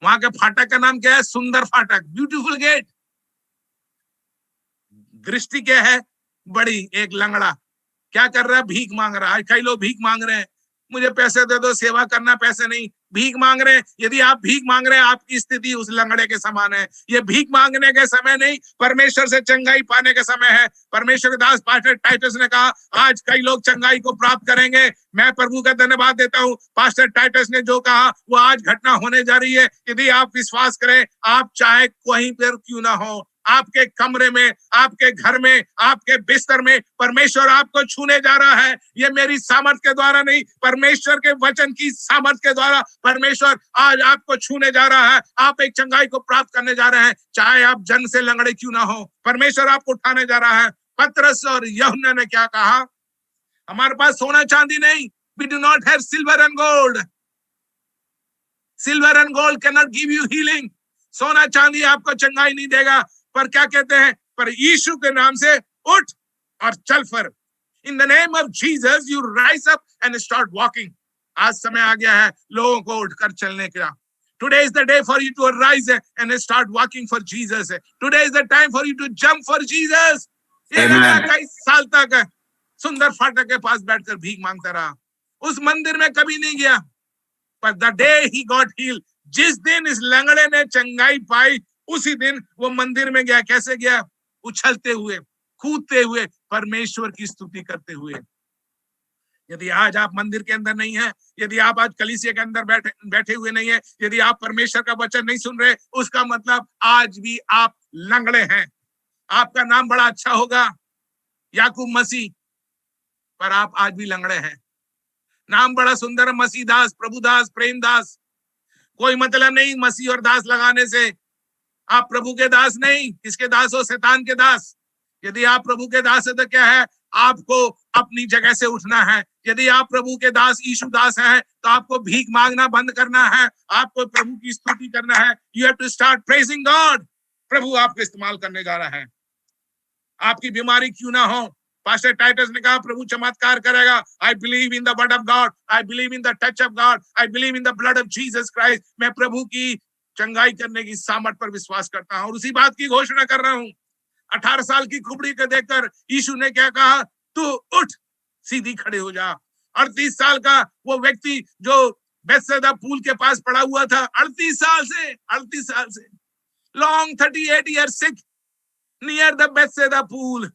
वहां के फाटक का नाम क्या है? सुंदर फाटक, ब्यूटीफुल गेट। दृष्टि क्या है? बड़ी। एक लंगड़ा क्या कर रहा है? भीख मांग रहा है। कई लोग भीख मांग रहे हैं, मुझे पैसे दे दो, सेवा करना, पैसे नहीं। भीख मांग रहे हैं। यदि आप भीख मांग रहे हैं, आपकी स्थिति उस लंगड़े के समान है। ये भीख मांगने के समय नहीं, परमेश्वर से चंगाई पाने के समय है। परमेश्वर के दास पास्टर टाइटस ने कहा आज कई लोग चंगाई को प्राप्त करेंगे। मैं प्रभु का धन्यवाद देता हूं, पास्टर टाइटस ने जो कहा वो आज घटना होने जा रही है। यदि आप विश्वास करें, आप चाहे कहीं पर क्यों ना हो, आपके कमरे में, आपके घर में, आपके बिस्तर में परमेश्वर आपको छूने जा रहा है। ये मेरी सामर्थ के द्वारा नहीं, परमेश्वर के वचन की सामर्थ के द्वारा परमेश्वर आज आपको छूने जा रहा है। आप एक चंगाई को प्राप्त करने जा रहे हैं, चाहे आप जन्म से लंगड़े क्यों ना हो। परमेश्वर आपको उठाने जा रहा है। पतरस और यूहन्ना ने क्या कहा? हमारे पास सोना चांदी नहीं, we do not have silver and gold. Silver and gold cannot give you healing. सोना चांदी आपको चंगाई नहीं देगा। पर क्या कहते हैं? पर यीशु के नाम से उठ और चल फिर। In the name of Jesus, you rise up and start walking. आज समय आ गया है लोगों को उठकर चलने का। Today is the day for you to arise and start walking for Jesus. Today is the time for you to jump for Jesus. कई साल तक सुंदर फाटक के पास बैठकर भीख मांगता रहा, उस मंदिर में कभी नहीं गया। पर the day he got healed, जिस दिन इस लंगड़े ने चंगाई पाई, उसी दिन वो मंदिर में गया। कैसे गया? उछलते हुए, कूदते हुए, परमेश्वर की स्तुति करते हुए। यदि आज आप मंदिर के अंदर नहीं है, यदि आप आज कलीसिया के अंदर बैठे हुए नहीं है, यदि आप परमेश्वर का वचन नहीं सुन रहे, उसका मतलब आज भी आप लंगड़े हैं। आपका नाम बड़ा अच्छा होगा, याकूब मसीह, पर आप आज भी लंगड़े हैं। नाम बड़ा सुंदर है, मसीह दास, प्रभु दास, प्रेम दास। कोई मतलब नहीं मसीह और दास लगाने से। आप प्रभु के दास नहीं, किसके दास हो? शैतान के दास। यदि आप प्रभु के दास है तो क्या है? आपको अपनी जगह से उठना है। यदि आप प्रभु के दास, यीशु दास हैं, तो आपको भीख मांगना बंद करना है। आपको प्रभु की स्तुति करना है। You have to start praising God. प्रभु आपको इस्तेमाल करने जा रहा है। आपकी बीमारी क्यों ना हो, पास्टर टाइटस ने कहा प्रभु चमत्कार करेगा। I believe in the word of God, I believe in the touch of God, I believe in the blood of Jesus Christ. मैं प्रभु की चंगाई करने की सामर्थ पर विश्वास करता हूं और उसी बात की घोषणा कर रहा हूं। 18 साल की कुबड़ी को देखकर यीशु ने क्या कहा? तू उठ, सीधी खड़े हो जा। 38 साल का वो व्यक्ति जो बेथसेदा पूल के पास पड़ा हुआ था, 38 साल से long 38 years sick near the Bethesda pool,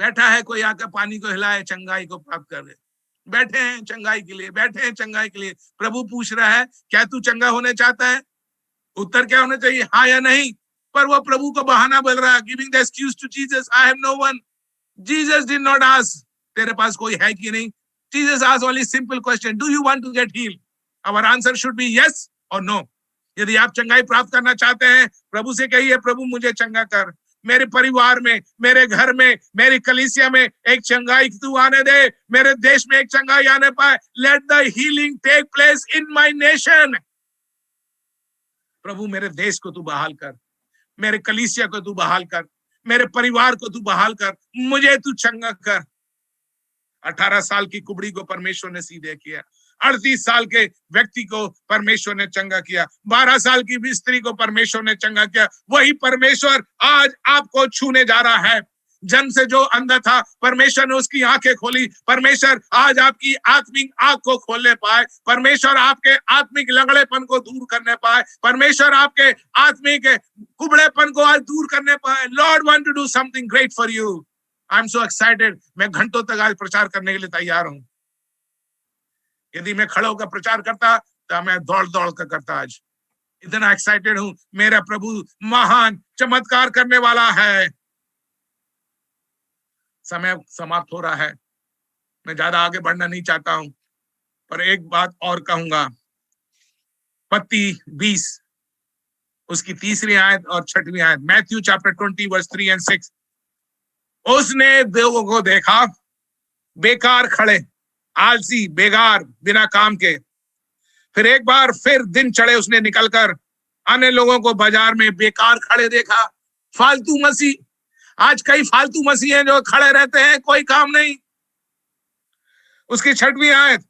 बैठा है। कोई आकर पानी को हिलाए, चंगाई को प्राप्त कर ले। बैठे हैं चंगाई के लिए, बैठे हैं चंगाई के लिए। प्रभु पूछ रहा है क्या तू चंगा होने चाहता है? उत्तर क्या होना चाहिए? हाँ या नहीं। पर वो प्रभु को बहाना बोल रहा है, giving the excuse to Jesus, I have no one. Jesus did not ask तेरे पास कोई है कि नहीं। Jesus asked only simple question, do you want to get healed? Our answer should be yes और नो। यदि आप चंगाई प्राप्त करना चाहते हैं, प्रभु से कहिए प्रभु मुझे चंगा कर। मेरे परिवार में, मेरे घर में, मेरी कलीसिया में एक चंगाई तू आने दे। मेरे देश में एक चंगाई आने पाए। Let the healing take place in my nation. प्रभु मेरे देश को तू बहाल कर, मेरे कलीसिया को तू बहाल कर, मेरे परिवार को तू बहाल कर, मुझे तू चंगा कर। 18 साल की कुबड़ी को परमेश्वर ने सीधे किया। 38 साल के व्यक्ति को परमेश्वर ने चंगा किया। 12 साल की स्त्री को परमेश्वर ने चंगा किया। वही परमेश्वर आज आपको छूने जा रहा है। जन्म से जो अंधा था, परमेश्वर ने उसकी आंखें खोली। परमेश्वर आज आपकी आत्मिक आंख को खोलने पाए। परमेश्वर आपके आत्मिक लंगड़ेपन को दूर करने पाए। परमेश्वर आपके आत्मिक कुबड़ेपन को आज दूर करने पाए। Lord want to do something great for you. I am so excited. मैं घंटों तक आज प्रचार करने के लिए तैयार हूं। यदि मैं खड़ा होकर प्रचार करता तो मैं दौड़ कर करता। आज इतना एक्साइटेड हूं। मेरा प्रभु महान चमत्कार करने वाला है। समय समाप्त हो रहा है, मैं ज्यादा आगे बढ़ना नहीं चाहता हूं, पर एक बात और कहूंगा। पत्ती 20 उसकी 3री आयत और 6वीं आयत, मैथ्यू चैप्टर 20 वर्स 3 and 6। उसने लोगों को देखा बेकार खड़े, आलसी, बेगार, बिना काम के। फिर एक बार फिर दिन चढ़े, उसने निकलकर अन्य लोगों को बाजार में बेकार खड़े देखा। फालतू मसीह। आज कई फालतू मसीह हैं जो खड़े रहते हैं, कोई काम नहीं। उसकी 6वीं आयत,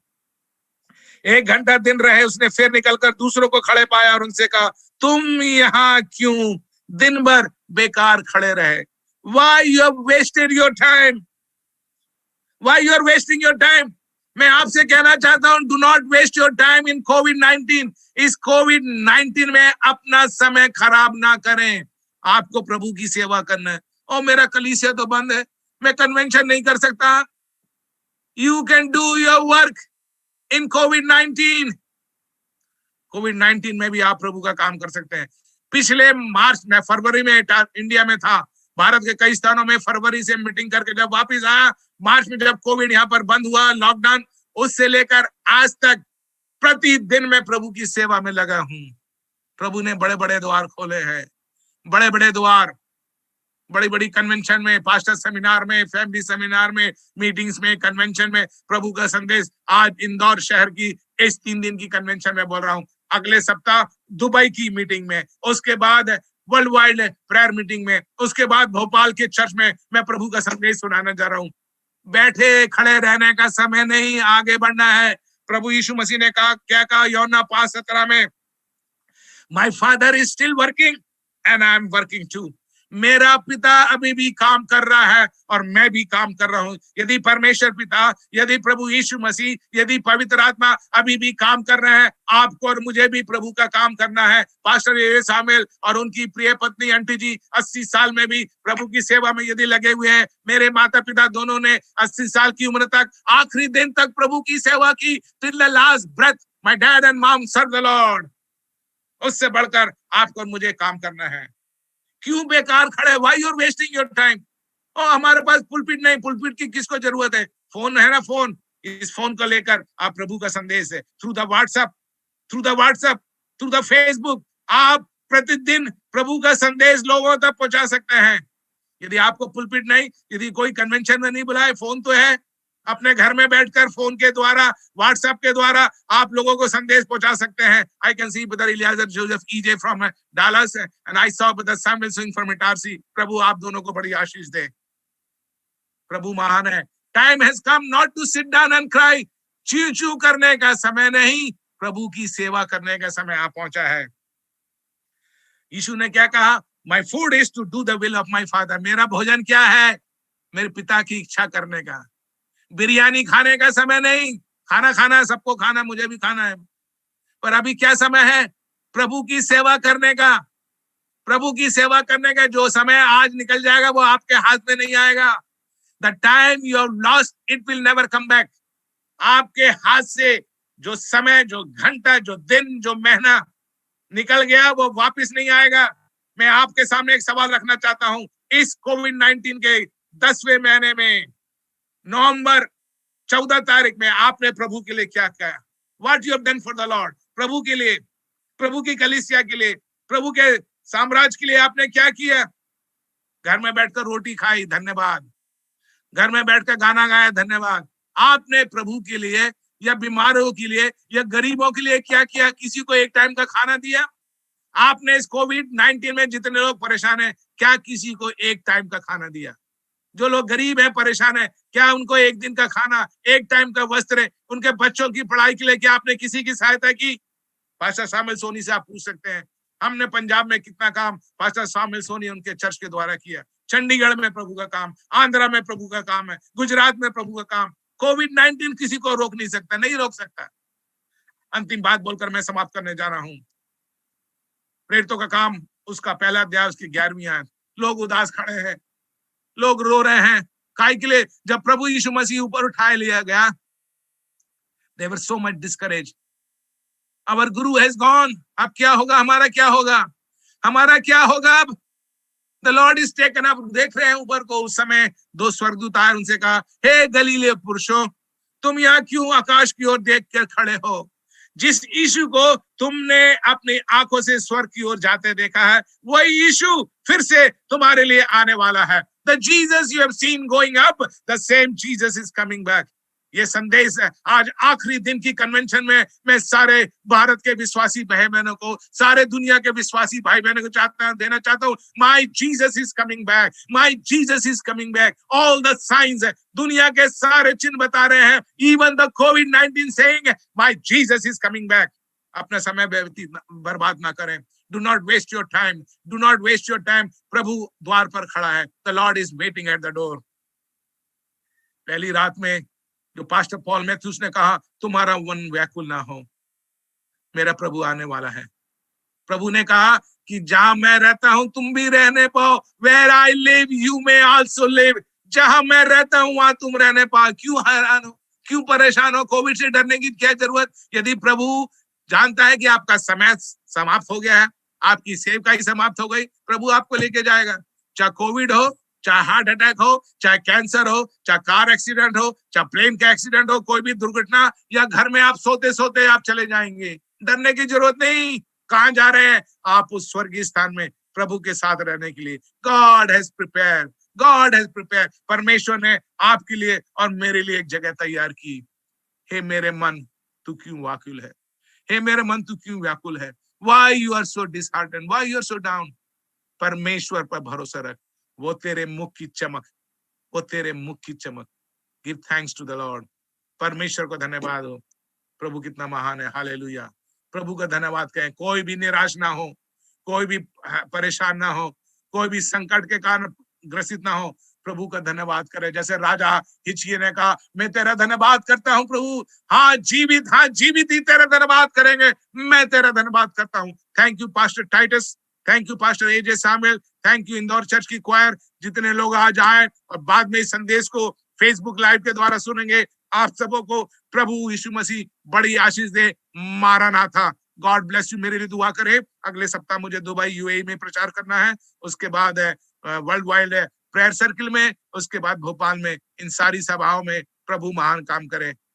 1 घंटा दिन रहे, उसने फिर निकलकर दूसरों को खड़े पाया और उनसे कहा तुम यहाँ क्यों दिन भर बेकार खड़े रहे? Why you have wasted your time? Why you are wasting your time? मैं आपसे कहना चाहता हूं, do not waste your time in कोविड-19। इस कोविड-19 में अपना समय खराब ना करें। आपको प्रभु की सेवा करना है। और मेरा कलीसिया तो बंद है, मैं कन्वेंशन नहीं कर सकता। You can do your work in कोविड-19। कोविड-19 में भी आप प्रभु का काम कर सकते हैं। पिछले मार्च में, फरवरी में इंडिया में था, भारत के कई स्थानों में फरवरी से मीटिंग करके जब वापस आया, मार्च में जब कोविड यहाँ पर बंद हुआ, लॉकडाउन, उससे लेकर आज तक प्रतिदिन मैं प्रभु की सेवा में लगा हूं। प्रभु ने बड़े बड़े द्वार खोले हैं, बड़े बड़े द्वार, बड़ी बड़ी कन्वेंशन में, पास्टर सेमिनार में, फैमिली सेमिनार में, मीटिंग्स में, कन्वेंशन में प्रभु का संदेश। आज इंदौर शहर की इस 3 दिन की कन्वेंशन में बोल रहा हूं, अगले सप्ताह दुबई की मीटिंग में, उसके बाद वर्ल्ड वाइड प्रेयर मीटिंग में, उसके बाद भोपाल के चर्च में मैं प्रभु का संदेश सुनाने जा रहा हूं। बैठे खड़े रहने का समय नहीं, आगे बढ़ना है। प्रभु यीशु मसीह ने कहा, क्या कहा यूहन्ना 5:17 में, my father is still working and I am working too. मेरा पिता अभी भी काम कर रहा है और मैं भी काम कर रहा हूं। यदि परमेश्वर पिता, यदि प्रभु यीशु मसीह, यदि पवित्र आत्मा अभी भी काम कर रहे हैं, आपको और मुझे भी प्रभु का काम करना है। पास्टर ए सामुएल और उनकी प्रिय पत्नी आंटी जी 80 साल में भी प्रभु की सेवा में यदि लगे हुए हैं। मेरे माता पिता दोनों ने 80 साल की उम्र तक, आखिरी दिन तक प्रभु की सेवा की। Till the last breath my dad and mom serve the Lord. उससे बढ़कर आपको और मुझे काम करना है। क्यों बेकार खड़े? Why you're wasting your time? ओ, हमारे पास पुलपिट नहीं, पुलपिट की किसको जरूरत है? फोन है ना, फोन, इस फोन को लेकर आप प्रभु का संदेश है, through the WhatsApp, through the Facebook, आप प्रतिदिन प्रभु का संदेश लोगों तक पहुंचा सकते हैं। यदि आपको पुलपिट नहीं, यदि कोई कन्वेंशन में नहीं बुलाए, फोन तो है, अपने घर में बैठकर फोन के द्वारा, व्हाट्सएप के द्वारा आप लोगों को संदेश पहुंचा सकते हैं। I can see brother Eliezer Joseph EJ from Dallas and I saw brother Samuel Singh from Itarsi. प्रभु आप दोनों को बड़ी आशीष दे। प्रभु महान है। Time has come not to sit down and cry. चू चू करने का समय नहीं, प्रभु की सेवा करने का समय आ पहुंचा है। यीशु ने क्या कहा? My food is to do the will of my father. मेरा भोजन क्या है? मेरे पिता की इच्छा करने का। बिरयानी खाने का समय नहीं, खाना खाना है, सबको खाना, मुझे भी खाना है, पर अभी क्या समय है? प्रभु की सेवा करने का। प्रभु की सेवा करने का जो समय आज निकल जाएगा वो आपके हाथ में नहीं आएगा। The time you have lost it will never come back. आपके हाथ से जो समय, जो घंटा, जो दिन, जो महीना निकल गया वो वापस नहीं आएगा। मैं आपके सामने एक सवाल रखना चाहता हूं। इस कोविड-19 के 10वें महीने में, नवंबर 14 तारीख में आपने प्रभु के लिए क्या किया? What you have done for the Lord? प्रभु के लिए, प्रभु की कलीसिया के लिए, प्रभु के साम्राज्य के लिए आपने क्या किया? घर में बैठकर रोटी खाई, धन्यवाद। घर में बैठकर गाना गाया, धन्यवाद। आपने प्रभु के लिए या बीमारों के लिए या गरीबों के लिए क्या किया? किसी को एक टाइम का खाना दिया? आपने इस कोविड-19 में जितने लोग परेशान हैं, क्या किसी को एक टाइम का खाना दिया? जो लोग गरीब हैं, परेशान हैं, क्या उनको एक दिन का खाना, एक टाइम का वस्त्र, उनके बच्चों की पढ़ाई के लिए क्या आपने किसी की सहायता की? पास्टर सामुएल सोनी से आप पूछ सकते हैं। हमने पंजाब में कितना काम पास्टर सामुएल सोनी उनके चर्च के द्वारा किया। चंडीगढ़ में प्रभु का काम, आंध्रा में प्रभु का काम है, गुजरात में प्रभु का काम। कोविड-19 किसी को रोक नहीं सकता, नहीं रोक सकता। अंतिम बात बोलकर मैं समाप्त करने जा रहा हूं। प्रेरितों का काम, उसका पहला अध्याय, उसकी 11वीं आयत। लोग उदास खड़े हैं, लोग रो रहे हैं। काय के लिए? जब प्रभु यीशु मसीह ऊपर उठाए लिया गया, they were so much discouraged. Our guru has gone. अब क्या होगा? हमारा क्या होगा? हमारा क्या होगा अब? The Lord is taken up. देख रहे हैं ऊपर को। उस समय 2 स्वर्गदूत आए, उनसे कहा, हे गलीले पुरुषों, तुम यहाँ क्यों आकाश की ओर देख कर खड़े हो? जिस यीशु को तुमने अपनी आंखों से स्वर्ग की ओर जाते देखा है, वही यीशु फिर से तुम्हारे लिए आने वाला है। The Jesus you have seen going up, the same Jesus is coming back. ये संदेश है आज आखिरी दिन की कन्वेंशन में। मैं सारे भारत के विश्वासी भाई बहनों को, सारे दुनिया के विश्वासी भाई बहनों को देना चाहता हूँ, my Jesus is coming back, my Jesus is coming back. All the science, दुनिया के सारे चिन्ह बता रहे हैं, इवन द कोविड-19 saying my Jesus is coming back. अपना समय बर्बाद ना करें। Do not waste your time, do not waste your time. प्रभु द्वार पर खड़ा है। The Lord is waiting at the door. पहली रात में जो पास्टर पॉल मैथ्यूस ने कहा, तुम्हारा मन व्याकुल ना हो, मेरा प्रभु आने वाला है। प्रभु ने कहा कि जहां मैं रहता हूं तुम भी रहने पाओ, where I live you may also live. जहां मैं रहता हूं वहां तुम रहने पाओ। क्यों हैरान हो, क्यों परेशान हो? कोविड से डरने की क्या जरूरत? यदि प्रभु जानता है कि आपका समय समाप्त हो गया है, आपकी सेवकाई समाप्त हो गई, प्रभु आपको लेके जाएगा। चाहे कोविड हो, चाहे हार्ट अटैक हो, चाहे कैंसर हो, चाहे कार एक्सीडेंट हो, चाहे प्लेन का एक्सीडेंट हो, कोई भी दुर्घटना, या घर में आप सोते सोते आप चले जाएंगे, डरने की जरूरत नहीं। कहां जा रहे हैं आप? उस स्वर्गीय स्थान में प्रभु के साथ रहने के लिए। God has prepare, God has prepare. परमेश्वर ने आपके लिए और मेरे लिए एक जगह तैयार की। हे मेरे मन, तू क्यों व्याकुल है? हे मेरे मन, तू क्यों व्याकुल है? Why you are so disheartened? Why you are so down? परमेश्वर पर भरोसा रख, वो तेरे मुख की चमक, वो तेरे मुख की चमक। Give thanks to the Lord. परमेश्वर को धन्यवाद हो। प्रभु कितना महान है। हालेलुया। प्रभु का धन्यवाद कहें। कोई भी निराश ना हो, कोई भी परेशान ना हो, कोई भी संकट के कारण ग्रसित ना हो, प्रभु का धन्यवाद करे। जैसे राजा हिजकिय्याह ने कहा, मैं तेरा धन्यवाद करता हूं प्रभु, हाँ जीवित ही तेरा धन्यवाद करेंगे, मैं तेरा धन्यवाद करता हूं। Thank you pastor Titus, thank you pastor AJ Samuel, thank you Indore church की क्वायर, जितने लोग आज आए और बाद में इस संदेश को फेसबुक लाइव के द्वारा सुनेंगे। आप सबों को प्रभु यीशु मसीह बड़ी आशीष दे। मारानाथा। God bless you. मेरे लिए दुआ करें। अगले सप्ताह मुझे दुबई यूएई में प्रचार करना है, उसके बाद वर्ल्ड वाइड प्रेयर सर्किल में, उसके बाद भोपाल में। इन सारी सभाओं में प्रभु महान काम करे।